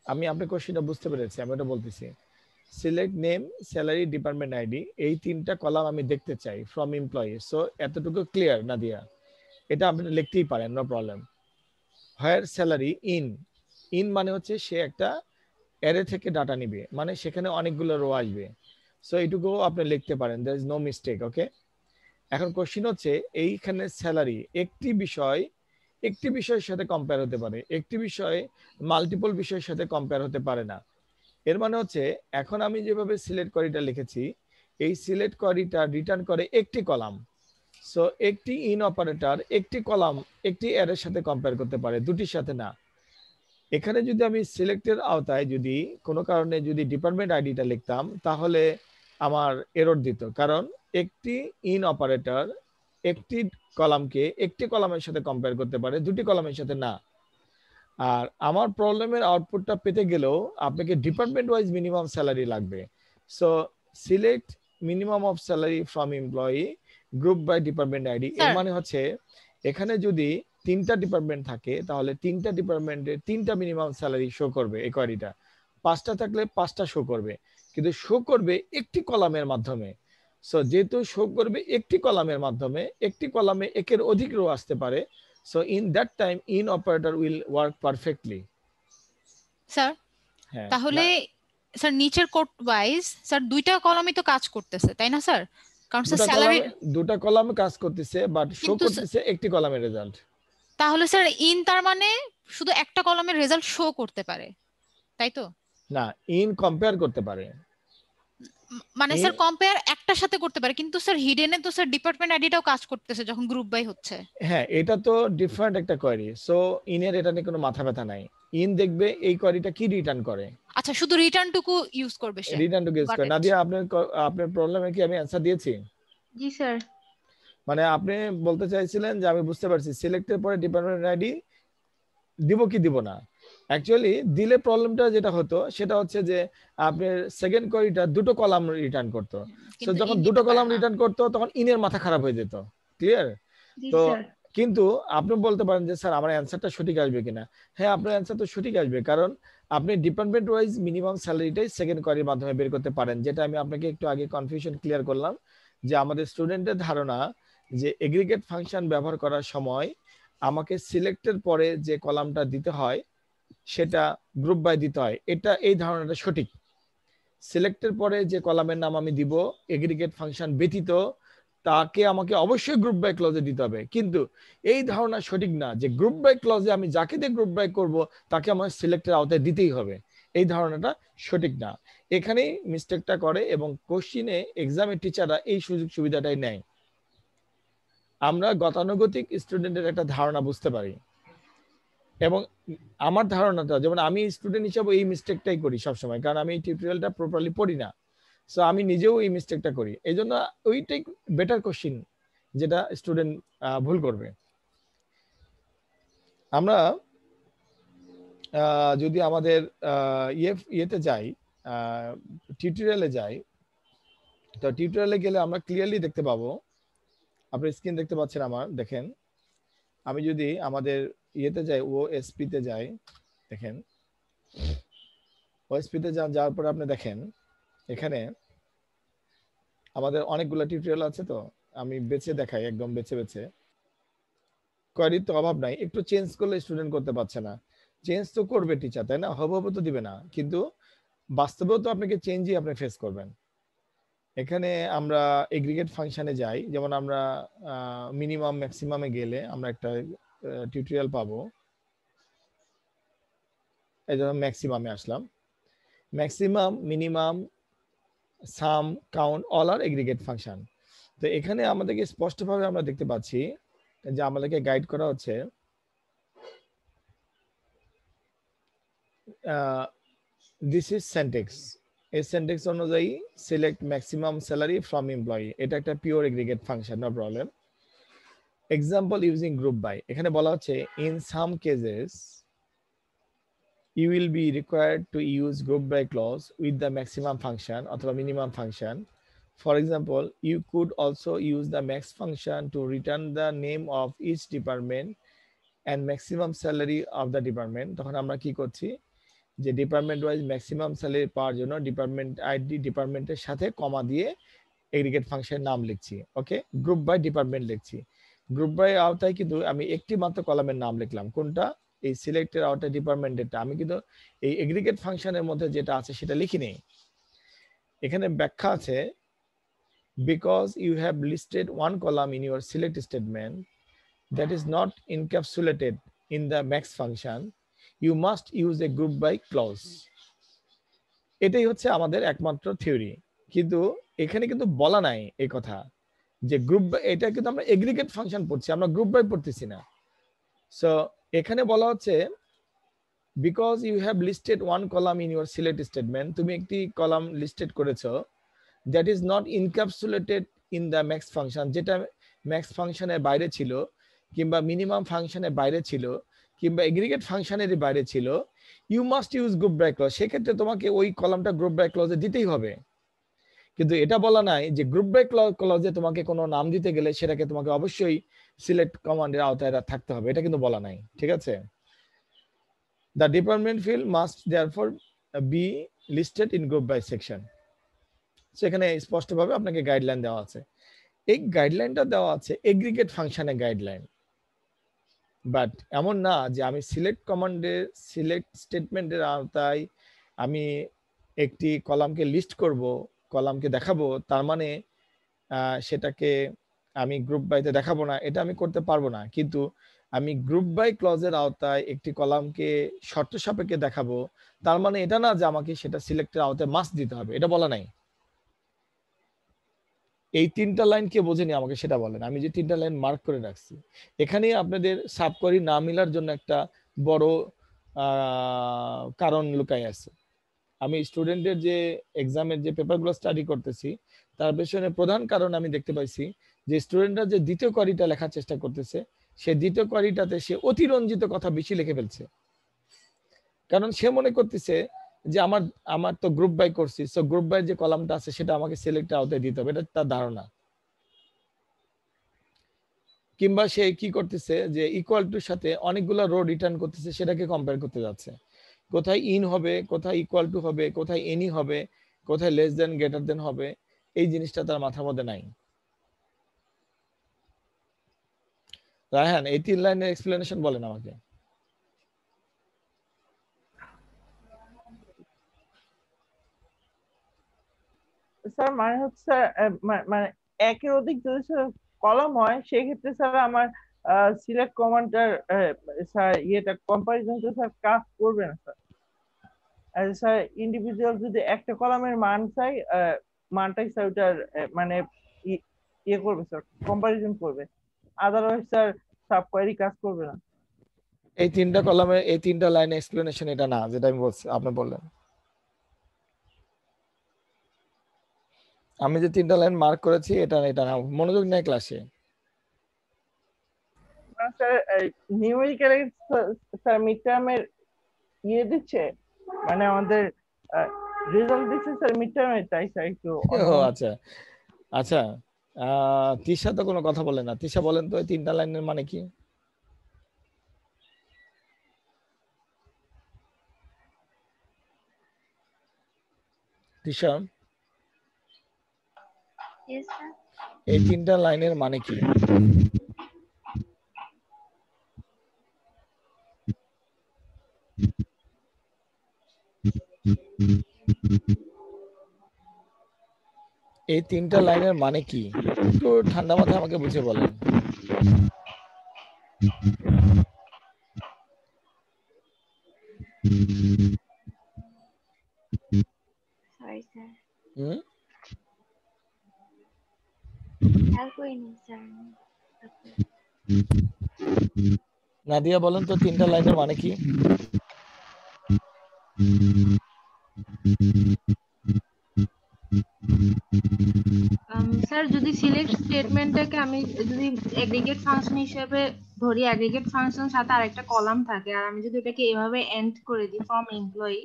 আমি আপনার কোশ্চেনটা বুঝতে পেরেছি, আমি এটা বলতেছি। Select name salary department ID এই তিনটা কলাম আমি দেখতে চাই ফ্রম এমপ্লয়ি। সো এতটুকু ক্লিয়ার না দিয়া, এটা আপনি লিখতেই পারেন, no problem. Where salary in মানে হচ্ছে সে একটা অ্যারে থেকে ডাটা নিবে, মানে সেখানে অনেকগুলো রো আসবে। সো এইটুকু আপনি লিখতে পারেন, দেয়ার ইজ নো মিস্টেক। ওকে, এখন কোশ্চেন হচ্ছে এইখানে স্যালারি একটি বিষয়ের সাথে কম্পেয়ার হতে পারে, একটি বিষয় মাল্টিপল বিষয়ের সাথে কম্পেয়ার হতে পারে না। এর মানে হচ্ছে এখন আমি যেভাবে সিলেক্ট কোয়ারিটা লিখেছি, এই সিলেক্ট কোয়ারিটা রিটার্ন করে একটি কলাম। সো একটি ইন অপারেটর একটি কলাম একটি অ্যারের সাথে কম্পেয়ার করতে পারে, দুটির সাথে না। এখানে যদি আমি সিলেক্টের আওতায় যদি কোনো কারণে যদি ডিপার্টমেন্ট আইডিটা লিখতাম তাহলে আমার এরর দিত, কারণ একটি ইন অপারেটর একটি কলামকে একটি কলামের সাথে কম্পেয়ার করতে পারে, দুটি কলামের সাথে না। আর আমার প্রবলেমের আউটপুটটা পেতে গেলেও আপনাকে ডিপার্টমেন্ট ওয়াইজ মিনিমাম স্যালারি লাগবে। So select minimum of salary from employee group by department ID. এর মানে হচ্ছে এখানে যদি তিনটা ডিপার্টমেন্ট থাকে তাহলে তিনটা ডিপার্টমেন্টের তিনটা মিনিমাম স্যালারি শো করবে এই কোয়ারিটা। পাঁচটা থাকলে পাঁচটা শো করবে, কিন্তু শো করবে একটি কলামের মাধ্যমে। সো যেহেতু শো করবে একটি কলামের মাধ্যমে, একটি কলামে একের অধিক রো আসতে পারে। So in that time in operator will work perfectly. Sir তাহলে স্যার নিচের কোড ওয়াইজ স্যার দুইটা কলামই তো কাজ করতেছে, তাই না স্যার? কারণ স্যার স্যালারি দুটো কলামে কাজ করতেছে, বাট শো করতেছে একটি কলামের রেজাল্ট। তাহলে স্যার ইন তার মানে শুধু একটা কলামের রেজাল্ট শো করতে পারে, তাই তো? না, ইন কম্পেয়ার করতে পারে, মানে স্যার কম্পেয়ার একটার সাথে করতে পারে, কিন্তু স্যার হিডেনে তো স্যার ডিপার্টমেন্ট আইডিটাও কাজ করতেছে যখন গ্রুপ বাই হচ্ছে। হ্যাঁ, এটা তো ডিফারেন্ট একটা কোয়েরি। সো ইনের এটা নিয়ে কোনো মাথা ব্যথা নাই। ইন দেখবে এই কোয়েরিটা কি রিটার্ন করে। আচ্ছা, শুধু রিটার্নটুকু ইউজ করবে সে। রিটার্নটুকু ইউজ করে। নাদিয়া, আপনার প্রবলেমে কি আমি অ্যানসার দিয়েছি? জি স্যার। মানে আপনি বলতে চাইছিলেন যে আমি বুঝতে পারছি সিলেক্টের পরে ডিপার্টমেন্ট আইডি দিব কি দিব না। অ্যাকচুয়ালি দিলে প্রবলেমটা যেটা হতো সেটা হচ্ছে যে আপনার সেকেন্ড কোয়েরিটা দুটো কলাম রিটার্ন করতো। সো যখন দুটো কলাম রিটার্ন করতো তখন ইনের মাথা খারাপ হয়ে যেত। ক্লিয়ার? তো কিন্তু আপনি বলতে পারেন যে স্যার আমার অ্যানসারটা সঠিক আসবে কিনা। হ্যাঁ, আপনার অ্যানসার তো সঠিক আসবে, কারণ আপনি ডিপার্টমেন্ট ওয়াইজ মিনিমাম স্যালারিটাই সেকেন্ড কোয়েরির মাধ্যমে বের করতে পারেন, যেটা আমি আপনাকে একটু আগে কনফিউশন ক্লিয়ার করলাম যে আমাদের স্টুডেন্টের ধারণা যে এগ্রিগেট ফাংশন ব্যবহার করার সময় আমাকে সিলেক্টের পরে যে কলামটা দিতে হয় সেটা গ্রুপ বাই দিতে হয়। এই ধারণাটা সঠিক। সিলেক্টের পরে যে কলামের নাম আমি দিব এগ্রিগেট ফাংশন ব্যতীত তাকে আমাকে অবশ্যই গ্রুপ বাই ক্লজে দিতে হবে, কিন্তু এই ধারণা সঠিক না যে গ্রুপ বাই ক্লজে আমি যাকে দিয়ে গ্রুপ বাই করব তাকে আমার সিলেক্টের আওতায় দিতেই হবে। এই ধারণাটা সঠিক না। এখানেই মিস্টেকটা করে এবং কোশ্চিনে এক্সামের টিচাররা এই সুযোগ সুবিধাটাই নেয়। আমরা গতানুগতিক স্টুডেন্টের একটা ধারণা বুঝতে পারি, এবং আমার ধারণাটা, যেমন আমি স্টুডেন্ট হিসেবে এই মিস্টেকটাই করি সবসময়, কারণ আমি এই টিউটোরিয়ালটা প্রপারলি পড়ি না। সো আমি নিজেও এই মিস্টেকটা করি, এই জন্য ওইটাই বেটার কোশ্চিন যেটা স্টুডেন্ট ভুল করবে। আমরা যদি আমাদের ইয়েতে যাই, টিউটোরিয়ালে যাই, তো টিউটোরিয়ালে গেলে আমরা ক্লিয়ারলি দেখতে পাবো, আপনার স্ক্রিন দেখতে পাচ্ছেন আমার, দেখেন আমি যদি আমাদের ইয়েতে যাই, ওএসপি তে যাই, দেখেন ওএসপি তে যাওয়ার পরে আপনি দেখেন এখানে আমাদের অনেকগুলো টিউটোরিয়াল আছে। তো আমি বেছে দেখাই, একদম বেছে বেছে। কোয়ারির তো অভাব নাই, একটু চেঞ্জ করলে স্টুডেন্ট করতে পারছে না। চেঞ্জ তো করবে টিচার, তাই না? হব তো দিবে না, কিন্তু বাস্তবেও তো আপনাকে চেঞ্জই আপনি ফেস করবেন। এখানে আমরা এগ্রিগেট ফাংশনে যাই, যেমন আমরা মিনিমাম ম্যাক্সিমামে গেলে আমরা একটা টিউটোরিয়াল পাবো। এই জন্য ম্যাক্সিমামে আসলাম। ম্যাক্সিমাম, মিনিমাম, সাম, কাউন্ট অল আর এগ্রিগেট ফাংশন। তো এখানে আমাদেরকে স্পষ্টভাবে আমরা দেখতে পাচ্ছি যে আমাদেরকে গাইড করা হচ্ছে দিস ইজ সেন্টেক্স। এই সেন্টেক্স অনুযায়ী select maximum salary from employee, এটা একটা pure aggregate function, no problem. Example using group by, এখানে বলা হচ্ছে in some cases you will be required to use group by clause with the maximum function অথবা minimum function. For example, you could also use the max function to return the name of each department and maximum salary of the department. তখন আমরা কি করছি, যে department wise maximum salary পাওয়ার জন্য department ID ডিপার্টমেন্টের সাথে কমা দিয়ে এগ্রিগেট ফাংশনের নাম লিখছি। ওকে, গ্রুপ বাই ডিপার্টমেন্ট লিখছি। গ্রুপ বাই আওতায় কিন্তু আমি একটি মাত্র কলামের নাম লিখলাম, কোনটা? এই সিলেক্টের আওতায় ডিপার্টমেন্টেরটা। আমি কিন্তু এই এগ্রিগেট ফাংশনের মধ্যে যেটা আছে সেটা লিখিনি। এখানে ব্যাখ্যা আছে, because you have listed one column in your select statement that is not encapsulated in the max function, you must use a group by clause. এটাই হচ্ছে আমাদের একমাত্র থিওরি, কিন্তু এখানে কিন্তু বলা নাই এই কথা যে গ্রুপ বাই, এটা কিন্তু আমরা এগ্রিগেট ফাংশন পড়ছি, আমরা গ্রুপ বাই পড়তেছি না। সো এখানে বলা হচ্ছে because you have listed one column in your select statement, তুমি একটি কলাম লিস্টেড করেছো, that is not encapsulated in the max function, যেটা ম্যাক্স ফাংশনের বাইরে ছিল, কিংবা মিনিমাম ফাংশনের বাইরে ছিল, কিংবা এগ্রিগেট ফাংশনের বাইরে ছিল, you must use group by clause. সেক্ষেত্রে তোমাকে ওই কলামটা গ্রুপ বাই ক্লজে দিতেই হবে। কিন্তু এটা বলা নাই যে গ্রুপ বাই ক্লজে তোমাকে কোনো নাম দিতে গেলে সেটাকে তোমাকে অবশ্যই সিলেক্ট কমান্ডের আওতায় থাকতে হবে, এটা কিন্তু বলা নাই। ঠিক আছে, the department field must therefore be listed in group by section. সেখানে স্পষ্টভাবে আপনাকে গাইডলাইন দেওয়া আছে। এই গাইডলাইনটা দেওয়া আছে এগ্রিগেট ফাংশনের গাইডলাইন, বাট এমন না যে আমি সিলেক্ট কমান্ডের সিলেক্ট স্টেটমেন্টের আওতায় আমি একটি কলামকে লিস্ট করব, কলামকে দেখাবো, তার মানে সেটাকে আমি গ্রুপ বাইতে দেখাবো না, এটা আমি করতে পারবো না। কিন্তু আমি গ্রুপ বাই ক্লজের আওতায় একটি কলামকে শর্ত সাপেক্ষে দেখাবো, তার মানে এটা না যে আমাকে সেটা সিলেক্টের আওতায় মাস্ট দিতে হবে, এটা বলা নাই। এই তিনটা লাইন কে বোঝেনি আমাকে সেটা বলেন, আমি যে তিনটা লাইন মার্ক করে রাখছি এখানেই আপনাদের সাবকোয়ারি না মিলার জন্য একটা বড় কারণ লুকাই আছে। আমি স্টুডেন্টের যে এক্সামের যে পেপারগুলো স্টাডি করতেছি তার পেছনে প্রধান কারণ আমি দেখতে পাইছি যে স্টুডেন্টরা যে দ্বিতীয় কোয়ারিটা লেখার চেষ্টা করতেছে, সে দ্বিতীয় কোয়ারিটাতে সে অতিরঞ্জিত কথা বেশি লিখে ফেলছে, কারণ সে মনে করতেছে যে আমার তো গ্রুপ বাই করছি, সো গ্রুপ বাই যে কলামটা আছে সেটা আমাকে সিলেক্ট আওতায় দিতে হবে, এটা তার ধারণা। কিংবা সে কি করতেছে যে ইকুয়াল টুর সাথে অনেকগুলো রো রিটার্ন করতেছে, সেটাকে কম্পেয়ার করতে যাচ্ছে, কোথায় ইন হবে, কোথায় ইকুয়াল টু হবে, কোথায় এনি হবে, কোথায় লেস দেন গ্রেটার দেন হবে, এই জিনিসটা তার মাথার মধ্যে নাই। রায়হান, এই তিন লাইনের এক্সপ্লেনেশন বলেন আমাকে। স্যার মানে হচ্ছে মানে একের অধিক যদি কলাম হয় সেক্ষেত্রে স্যার আমার সিলেক্ট কমান্ডার স্যার ইয়েটা কম্পারিজনটা স্যার কাজ করবে না স্যার, স্যার ইন্ডিভিজুয়াল যদি একটা কলামের মান চাই, মানটাই স্যার ওটার মানে ইয়ে করবে স্যার, কম্পারিজন করবে, আদারওয়াইজ স্যার সাব কোয়েরি কাজ করবে না। এই তিনটা কলামে এই তিনটা লাইনে এক্সপ্লেনেশন এটা না, যেটা আমি বলছি, আপনি বললেন। আমি যে তিনটা লাইন মার্ক করেছি এটা না, মনোযোগ নেই ক্লাসে। স্যার নিউমেরিক্যাল স্যার মিড টার্মের ইয়ে দিচ্ছে, মানে আমাদের রেজাল্ট দিচ্ছে স্যার মিড টার্মে, তাই স্যার একটু। ও আচ্ছা আচ্ছা, তিশা তো কোনো কথা বলে না। তিশা বলেন তো এই তিনটা লাইনের মানে কি? তিশা, এই তিনটা লাইনের মানে কি? এই তিনটা লাইনের মানে কি? একটু ঠান্ডা মাথায় আমাকে বুঝে বলেন। নাদিয়া বলেন তো তিনটা লাইনের মানে কি? স্যার যদি সিলেক্ট স্টেটমেন্টটাকে আমি যদি এগ্রিগেট ফাংশন হিসেবে ধরি, এগ্রিগেট ফাংশন সাথে আরেকটা কলাম থাকে, আর আমি যদি এটাকে এভাবে এন্ড করে দিই ফ্রম এমপ্লয়ি,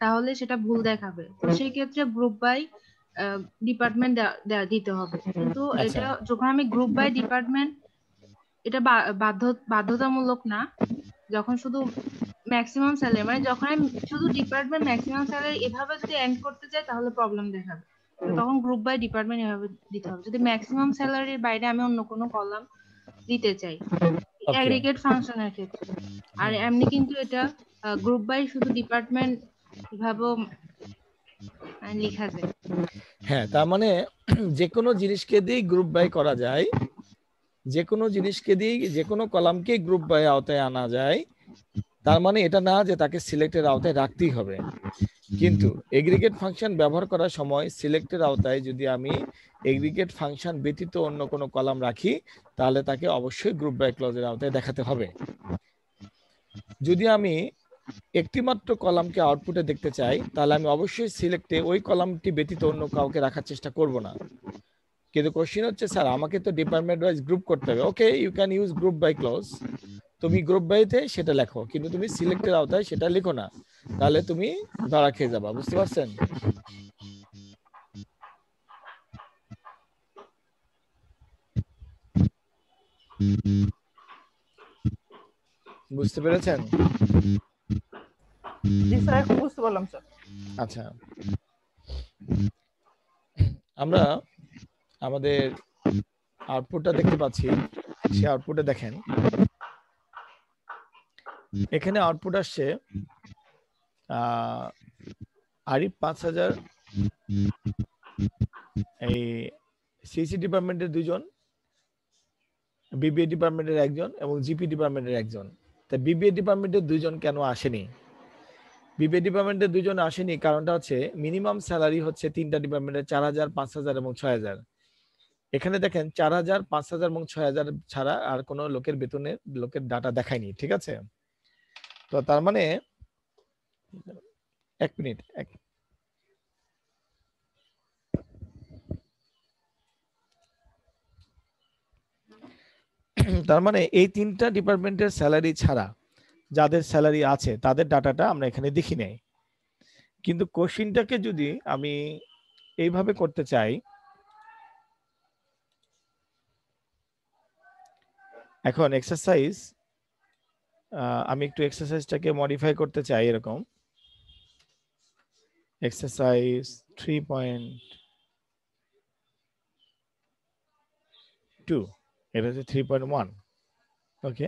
তাহলে সেটা ভুল দেখাবে। তো সেই ক্ষেত্রে গ্রুপ বাই ডিপার্টমেন্ট দিতে হবে। কিন্তু এটা যখন আমি গ্রুপ বাই ডিপার্টমেন্ট, এটা বাধ্যতামূলক না। যখন শুধু ম্যাক্সিমাম স্যালারি, মানে যখন আমি শুধু ডিপার্টমেন্ট ম্যাক্সিমাম স্যালারি এভাবে যদি এন্ড করতে চাই তাহলে প্রবলেম দেখাবে। তখন গ্রুপ বাই ডিপার্টমেন্ট এভাবে দিতে হবে যদি ম্যাক্সিমাম স্যালারির বাইরে আমি অন্য কোনো কলাম দিতে চাই এগ্রিগেট ফাংশনের ক্ষেত্রে। আর এমনি কিন্তু এটা গ্রুপ বাই শুধু ডিপার্টমেন্ট এভাবে লেখা যায়। হ্যাঁ, তার মানে যে কোনো জিনিসকে দিয়ে গ্রুপ বাই করা যায়, যে কোনো জিনিসকে দিয়ে যে কোনো কলামকে গ্রুপ বাই আওতায় আনা যায়। তার মানে এটা না যে তাকে সিলেক্টের আওতায় রাখতেই হবে। কিন্তু এগ্রিগেট ফাংশন ব্যবহার করার সময় সিলেক্টের আওতায় যদি আমি এগ্রিগেট ফাংশন ব্যতীত অন্য কোনো কলাম রাখি, তাহলে তাকে অবশ্যই গ্রুপ বাই ক্লজের আওতায় দেখাতে হবে। যদি আমি একটি মাত্র কলামকে আউটপুটে দেখতে চাই, তাহলে আমি অবশ্যই সিলেক্টে ওই কলামটি ব্যতীত অন্য কাউকে রাখার চেষ্টা করব না। কিন্তু কোশ্চেন হচ্ছে স্যার আমাকে তো ডিপার্টমেন্ট ওয়াইজ গ্রুপ করতে হবে। Okay, you can use group by clause, তুমি গ্রুপ বাইতে সেটা লেখো, কিন্তু তুমি সিলেক্টের আওতায় সেটা লিখো না, তাহলে তুমি ধরা খেয়ে যাবা। বুঝতে পারছেন? বুঝতে পেরেছেন? জি স্যার, এখন বুঝতে পারলাম স্যার। আচ্ছা, আমরা আমাদের আউটপুটটা দেখতে পাচ্ছি। সেই আউটপুটে দেখেন, এখানে আউটপুট আসছে আরিফ 5000, এই সিসি ডিপার্টমেন্টের 2 জন, বিবিএ ডিপার্টমেন্টের 1 জন এবং জিপি ডিপার্টমেন্টের 1 জন। তা বিবিএ ডিপার্টমেন্টের 2 জন কেন আসেনি? বিবিএ ডিপার্টমেন্টের 2 জন আসেনি কারণটা হচ্ছে মিনিমাম স্যালারি হচ্ছে 3টা ডিপার্টমেন্টের 4000, 5000 এবং 6000। এখানে দেখেন 4000, 5000 এবং 6000 ছাড়া আর কোনো লোকের লোকের ডাটা দেখায়নি। ঠিক আছে? তো তার মানে 1 মিনিট, তার মানে এই 3টা ডিপার্টমেন্টের স্যালারি ছাড়া যাদের স্যালারি আছে তাদের ডাটাটা আমরা এখানে দেখি নাই। কিন্তু কোশ্চেনটাকে যদি আমি এইভাবে করতে চাই, এখন এক্সারসাইজ, আমি একটু এক্সারসাইজটাকে মডিফাই করতে চাই। এরকম এক্সারসাইজ 3.2, এটা হচ্ছে 3.1। ওকে,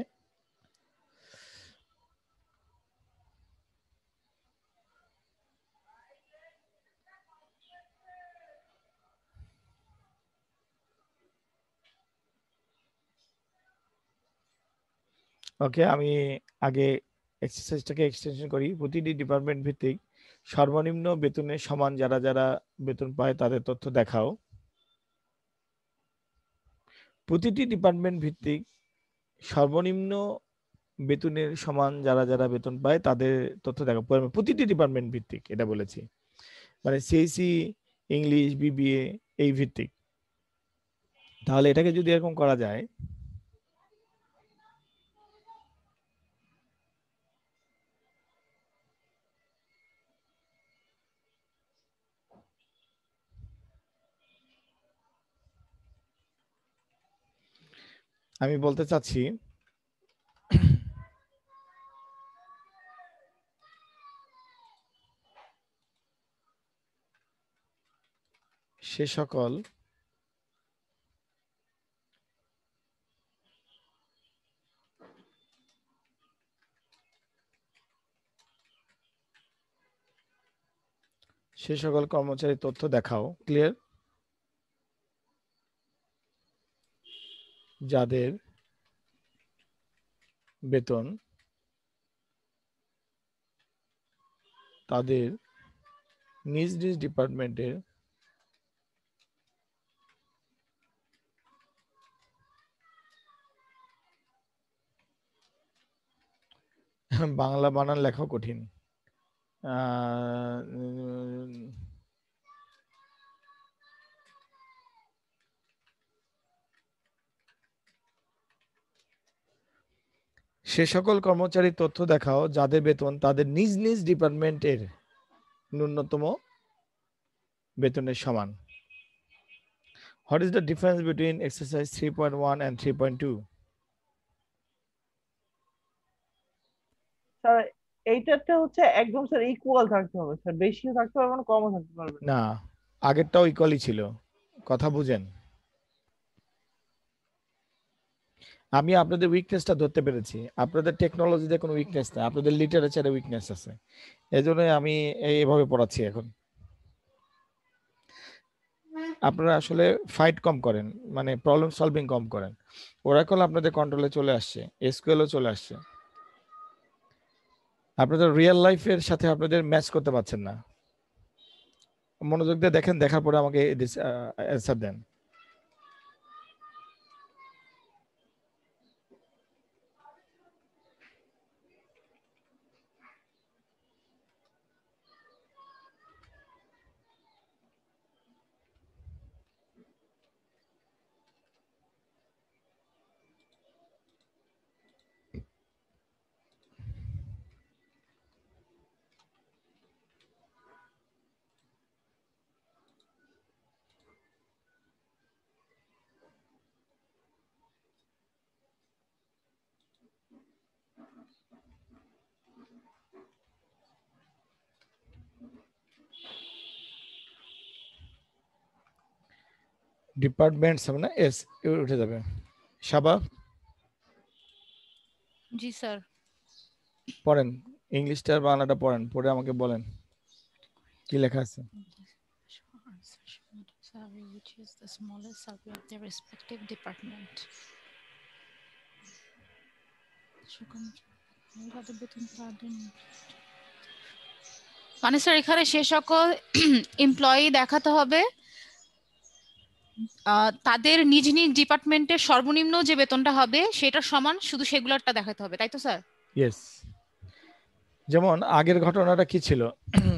ওকে, আমি আগে এক্সারসাইজটাকে এক্সটেনশন করি। প্রতিটি ডিপার্টমেন্ট ভিত্তিক সর্বনিম্ন বেতনের সমান যারা যারা বেতন পায় তাদের তথ্য দেখাও। প্রতিটি ডিপার্টমেন্ট ভিত্তিক সর্বনিম্ন বেতনের সমান যারা যারা বেতন পায় তাদের তথ্য দেখাও। প্রতিটি ডিপার্টমেন্ট ভিত্তিক এটা বলেছি, মানে সিএসি, ইংলিশ, বিবিএ এই ভিত্তিক। তাহলে এটাকে যদি এরকম করা যায়, আমি বলতে চাচ্ছি সে সকল কর্মচারীর তথ্য দেখাও। ক্লিয়ার? যাদের বেতন তাদের নিজ নিজ ডিপার্টমেন্টের বাংলা বানান লেখা কঠিন। সে সকল কর্মচারীর তথ্য দেখাও যাদের বেতন তাদের নিজ নিজ ডিপার্টমেন্টের ন্যূনতম বেতনের সমান। What is the difference between exercise 3.1 and 3.2? Sir এইটাতে হচ্ছে একদম স্যার ইকুয়াল থাকতে হবে স্যার, বেশিও থাকতে পারবে না, কমও থাকতে পারবে না, আগেরটাও ইকুয়ালি ছিল। কথা বুঝেন? আমি আপনাদের উইকনেসটা ধরতে পেরেছি। আপনাদের টেকনোলজিতে কোনো উইকনেস না, আপনাদের লিটারেচারে উইকনেস আছে। এজন্য আমি এইভাবে পড়াচ্ছি এখন। আপনারা আসলে ফাইট কম করেন, মানে প্রবলেম সলভিং কম করেন। ওরাকল আপনাদের কন্ট্রোলে চলে আসছে, এসকিউএলও চলে আসছে। আপনাদের রিয়েল লাইফের সাথে আপনাদের ম্যাচ করতে পারছেন না। মনোযোগ দিয়ে দেখেন, দেখার পরে আমাকে অ্যান্সার দেন। ডিপার্টমেন্টস হবে না, এস উঠে যাবে। শাবা? জি স্যার। পড়েন, ইংলিশটা আর বাংলাটা পড়েন, পড়ে আমাকে বলেন কি লেখা আছে। Which is the smallest salary of their respective department. মানে স্যার এখানে সে সকল এমপ্লয়ি দেখাতে হবে তাদের নিজ নিজ ডিপার্টমেন্টের সর্বনিম্ন যে বেতনটা হবে সেটা সমান, শুধু সেগুলোরটা দেখাতে হবে, তাই তো স্যার? ইয়েস। যেমন আগের ঘটনাটা কি ছিল,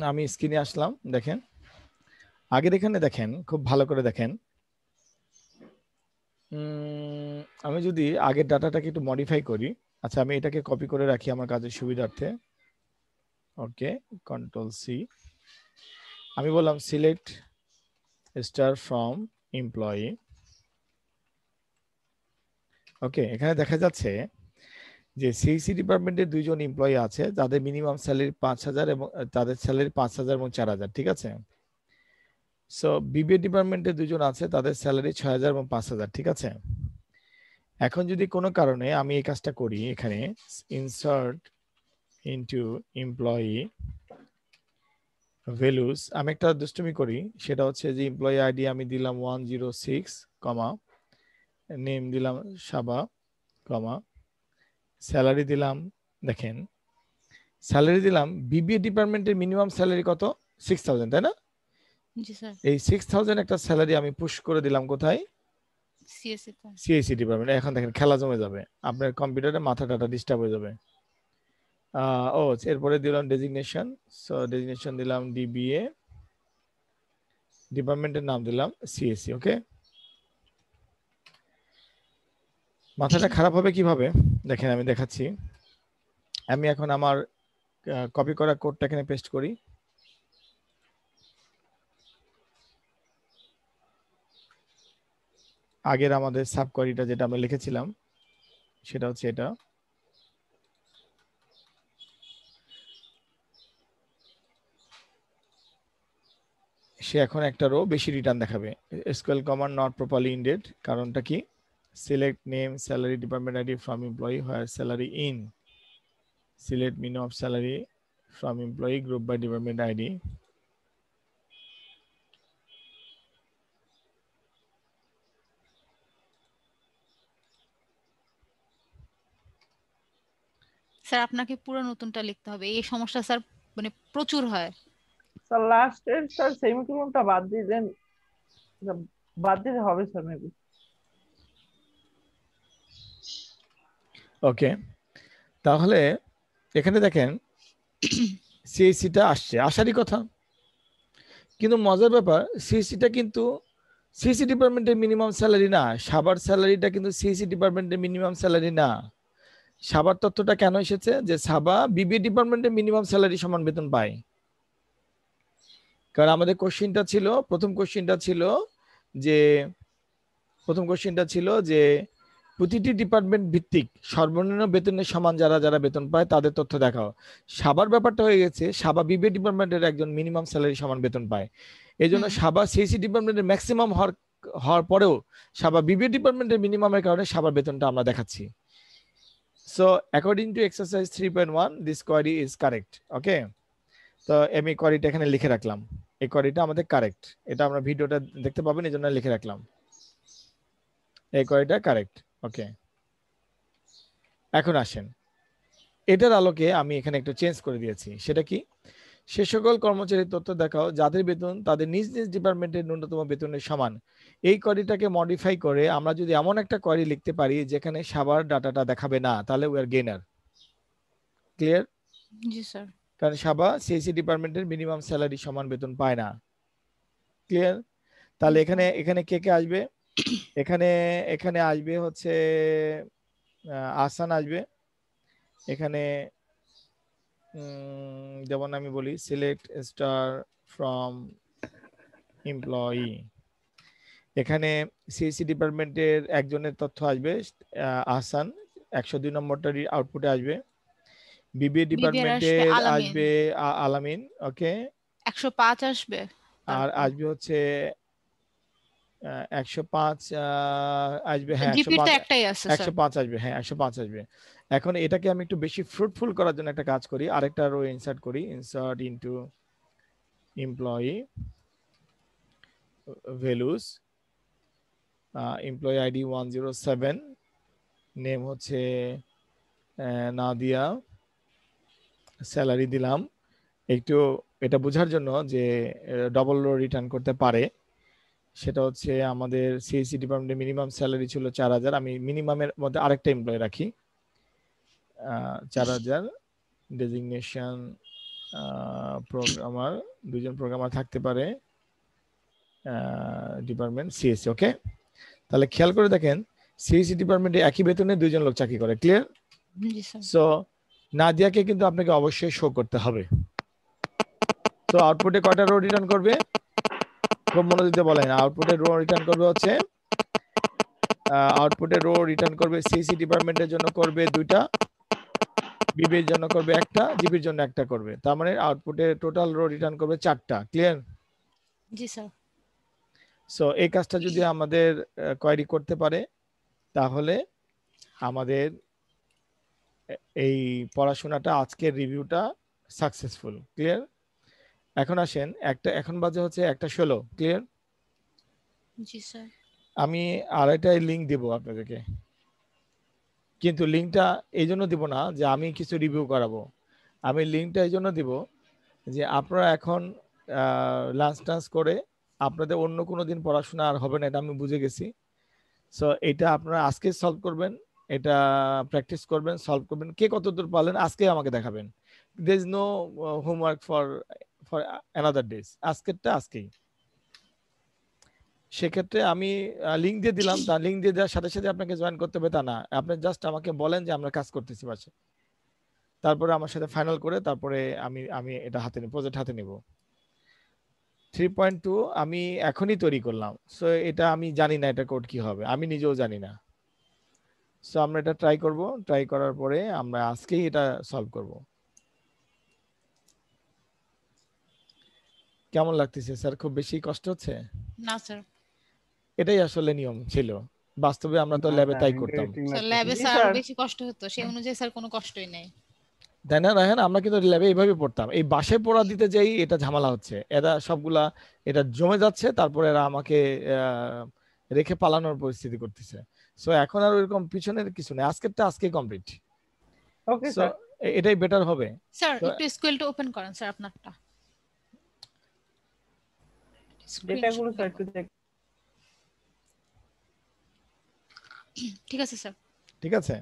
আমি স্ক্রিনে আসলাম, দেখেন আগের এখানে দেখেন, খুব ভালো করে দেখেন। আমি যদি আগের ডাটাটাকে একটু মডিফাই করি, আচ্ছা আমি এটাকে কপি করে রাখি আমার কাজের সুবিধার্থে। ওকে, কন্ট্রোল সি। আমি বললাম সিলেক্ট স্টার ফ্রম এমপ্লয়ি। ওকে, এখানে দেখা যাচ্ছে যে সিসি ডিপার্টমেন্টের দুইজন এমপ্লয়ি আছে যাদের মিনিমাম স্যালারি 5,000 এবং তাদের স্যালারি 5,000 এবং 4,000, ঠিক আছে। সো বিবিএ ডিপার্টমেন্টে দুজন আছে তাদের স্যালারি 6,000 এবং 5,000, ঠিক আছে। এখন যদি কোনো কারণে আমি এই কাজটা করি, এখানে ইনসার্ট ইনটু এমপ্লয়ি ভ্যালুস, আমি একটা দুষ্টুমি করি, সেটা হচ্ছে যে এমপ্লয়ি আইডি আমি দিলাম 106, নেম দিলাম শাবা, স্যালারি দিলাম, দেখেন স্যালারি দিলাম, বিবিএ ডিপার্টমেন্টের মিনিমাম স্যালারি কত? 6000, তাই না? জি স্যার। এই 6000 একটা স্যালারি আমি পুশ করে দিলাম কোথায়? সিএসসি তে। CSC department. এখন দেখেন খেলা জমে যাবে, আপনার কম্পিউটারে মাথাটা ডিস্টার্ব হয়ে যাবে। ও এরপরে দিলাম ডেজিগনেশন। সো ডেজিগনেশন দিলাম ডিবিএ, ডিপার্টমেন্টের নাম দিলাম সিএসসি। ওকে, মাথাটা খারাপ হবে কিভাবে দেখেন, আমি দেখাচ্ছি। আমি এখন আমার কপি করা কোডটা এখানে পেস্ট করি। আগের আমাদের সাব কোয়েরিটা যেটা আমরা লিখেছিলাম সেটা হচ্ছে এটা। সে এখন একটা রো বেশি রিটার্ন দেখাবে। SQL command not properly ended, কারণটা কি? Select name salary department ID from employee where salary in, select minimum salary from employee group by department ID. Sir আপনাকে পুরো নতুনটা লিখতে হবে, এই সমস্যা স্যার মানে প্রচুর হয়। স্যার লাস্টের স্যার সেমিকোলনটা বাদ দিলেন, বাদ দিলে হবে স্যার মেবি। ওকে, তাহলে এখানে দেখেন সিএসসিটা আসছে, আসারই কথা, কিন্তু মজার ব্যাপার সিএসসিটা কিন্তু সিএসসি ডিপার্টমেন্টের মিনিমাম স্যালারি না, সাবার স্যালারিটা কিন্তু সিএসসি ডিপার্টমেন্টের মিনিমাম স্যালারি না। সাবার তথ্যটা কেন এসেছে? যে সাবা বিবিএ ডিপার্টমেন্টের মিনিমাম স্যালারি সমান বেতন পায়। কারণ আমাদের কোশ্চেনটা ছিল, প্রথম কোশ্চেনটা ছিল যে প্রতিটি ডিপার্টমেন্ট ভিত্তিক সর্বনিম্ন বেতনের সমান যারা যারা বেতন পায় তাদের তথ্য দেখাও। সাবার ব্যাপারটা হয়ে গেছে সাবা বিবিএ ডিপার্টমেন্টের একজন মিনিমাম স্যালারি সমান বেতন পায়, এই জন্য সাবা সিএসসি ডিপার্টমেন্টের ম্যাক্সিমাম হওয়ার পরেও সাবা বিবিএ ডিপার্টমেন্টের মিনিমামের কারণে সাবার বেতনটা আমরা দেখাচ্ছি। So according to exercise 3.1 this query is correct. Okay, তো আমি কোয়ারিটা এখানে লিখে রাখলাম, এই কোয়ারিটা আমাদের কারেক্ট, এটা আমরা ভিডিওটা দেখতে পাবেন এই জন্য লিখে রাখলাম, এই কোয়ারিটা কারেক্ট। ওকে, এখন আসেন এটার আলোকে আমি এখানে একটু চেঞ্জ করে দিয়েছি। সেটা কি? সে সকল কর্মচারীর তথ্য দেখাও যাদের বেতন তাদের নিজ নিজ ডিপার্টমেন্টের ন্যূনতম বেতনের সমান। এই কোয়ারিটাকে মডিফাই করে আমরা যদি এমন একটা কোয়ারি লিখতে পারি যেখানে সাবার ডাটাটা দেখাবে না, তাহলে উই আর গেইনার। ক্লিয়ার? জি স্যার। কারণ সাবা সিএসসি ডিপার্টমেন্টের মিনিমাম স্যালারি সমান বেতন পায় না। ক্লিয়ার? তাহলে এখানে কে কে আসবে? এখানে আসবে হচ্ছে আহসান আসবে। এখানে যেমন আমি বলি সিলেক্ট স্টার ফ্রম এমপ্লয়ি, এখানে সিএসসি ডিপার্টমেন্টের একজনের তথ্য আসবে আহসান, 102 নম্বরটার আউটপুটে আসবে। বিবিএ ডিপার্টমেন্টের আসবে আলামিন। ওকে, 105 আসবে, আর আসবে হচ্ছে 105 আসবে। হ্যাঁ, 105 আসবে। হ্যাঁ, 105 আসবে। এখন এটাকে আমি একটু বেশি ফ্রুটফুল করার জন্য একটা কাজ করি, আরেকটা রো ইনসার্ট করি, insert into employee values, employee ID 107, name হচ্ছে নাদিয়া, স্যালারি দিলাম। একটু এটা বোঝার জন্য যে ডবল রো রিটার্ন করতে পারে, সেটা হচ্ছে আমাদের সিএসসি ডিপার্টমেন্টের মিনিমাম স্যালারি ছিল 4000, আমি মিনিমামের মধ্যে আরেকটা এমপ্লয়ি রাখি 4000, ডেজিগনেশন প্রোগ্রামার, দুজন প্রোগ্রামার থাকতে পারে ডিপার্টমেন্ট সিএসসি। ওকে, তাহলে খেয়াল করে দেখেন সিএসসি ডিপার্টমেন্টে একই বেতনে দুইজন লোক চাকরি করে। ক্লিয়ার? সো নাদিয়াকে কিন্তু আপনাকে অবশ্যই শো করতে হবে। তো আউটপুটে কয়টা রো রিটার্ন করবে? খুব মনোযোগ দিয়ে বলেন, আউটপুটে রো রিটার্ন করবে হচ্ছে সিএসসি ডিপার্টমেন্টের জন্য করবে 2টা, বিবির জন্য করবে 1টা, জিবির জন্য 1টা করবে। তার মানে আউটপুটে টোটাল রো রিটার্ন করবে 4টা। ক্লিয়ার? জি স্যার। সো এই কাজটা যদি আমাদের কোয়েরি করতে পারে তাহলে আমাদের এই পড়াশোনাটা, আজকের রিভিউটা সাকসেসফুল। ক্লিয়ার? এখন আসেন, এখন বাজে হচ্ছে 1:16। ক্লিয়ার? জি স্যার। আমি আরেকটাই লিংক দিব আপনাদেরকে, কিন্তু লিংকটা এই জন্য দিব না যে আমি কিছু রিভিউ করাবো, আমি লিঙ্কটা এই জন্য দিব যে আপনারা এখন লাঞ্চ টাঞ্চ করে আপনাদের অন্য কোনো দিন পড়াশোনা আর হবে না, এটা আমি বুঝে গেছি। সো এটা আপনারা আজকে সলভ করবেন, এটা প্র্যাকটিস করবেন, সলভ করবেন। কে কতদূর পারলেন আজকে আমাকে দেখাবেন। There is no homework for another days, আজকেরটা আজকেই। সেক্ষেত্রে আমি লিঙ্ক দিয়ে দিলাম, তার লিঙ্ক দিয়ে দেওয়ার সাথে সাথে আপনাকে জয়েন করতে হবে তা না, আপনি জাস্ট আমাকে বলেন যে আমরা কাজ করতেছি বাসে, তারপরে আমার সাথে ফাইনাল করে তারপরে আমি এটা হাতে নিব, প্রজেক্ট হাতে নিব। 3.2 আমি এখনই তৈরি করলাম, সো এটা আমি জানি না এটা কোড কি হবে, আমি নিজেও জানি না। সো আমরা এটা ট্রাই করব, ট্রাই করার পরে আমরা আজকেই এটা সলভ করব। কেমন লাগতেছে স্যার? খুব বেশি কষ্ট হচ্ছে? না স্যার, এটাই আসলে নিয়ম ছিল, বাস্তবে আমরা তো ল্যাবে তাই করতাম। স্যার ল্যাবে স্যার বেশি কষ্ট হতো, সেই অনুযায়ী স্যার কোনো কষ্টই নেই। তাই না রায়হান? আমরা কিন্তু ল্যাবে এইভাবে পড়তাম, এই বাসায় পড়া দিতে যাই এটা ঝামেলা হচ্ছে, এরা সবগুলা এটা জমে যাচ্ছে, তারপরে এরা আমাকে রেখে পালানোর পরিস্থিতি করতেছে। সো এখন আর ওইরকম পিছনের কিছু নেই, আজকেরটা আজকে কমপ্লিট। ওকে স্যার, এটাই বেটার হবে। স্যার একটু এসকিউএলটা ওপেন করেন স্যার আপনারটা। ডেটাগুলো স্যার একটু দেখ। ঠিক আছে স্যার, ঠিক আছে,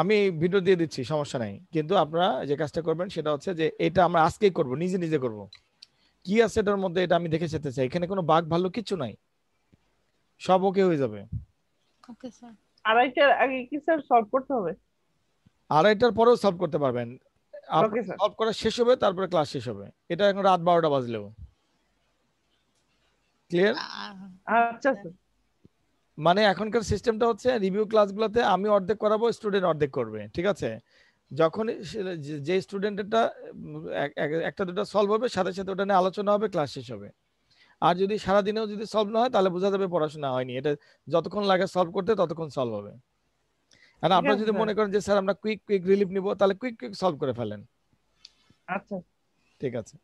আমি ভিডিও দিয়ে দিচ্ছি, সমস্যা নাই। কিন্তু আপনারা যে কাজটা করবেন সেটা হচ্ছে যে এটা আমরা আজকেই করব, নিজে নিজে করব। কি আছে এটার মধ্যে এটা আমি দেখে যেতে চাই, এখানে কোনো বাগ ভালো কিছু নাই, সব ওকে হয়ে যাবে। Okay sir. আড়াইটার আগে কি স্যার সলভ করতে হবে? আড়াইটার পরেও সলভ করতে পারবেন, ওকে স্যার, সলভ করা শেষ হবে তারপরে ক্লাস শেষ হবে, এটা এখন রাত 12টা বাজলেও। ক্লিয়ার? আচ্ছা স্যার। মানে এখনকার সিস্টেমটা হচ্ছে রিভিউ ক্লাসগুলোতে আমি অর্ধেক করাবো, স্টুডেন্ট অর্ধেক করবে, ঠিক আছে? যখন যে স্টুডেন্টটা একটা দুটো সলভ হবে সাথে সাথে ওটা নিয়ে আলোচনা হবে, ক্লাস শেষ হবে। আর যদি সারাদিনেও যদি সলভ না হয় তাহলে বোঝা যাবে পড়াশোনা হয়নি, এটা যতক্ষণ লাগে সলভ করতে ততক্ষণ সলভ হবে। আর আপনারা যদি মনে করেন যে স্যার আমরা কুইক রিলিফ নিব, তাহলে কুইক সলভ করে ফেলেন। আচ্ছা, ঠিক আছে।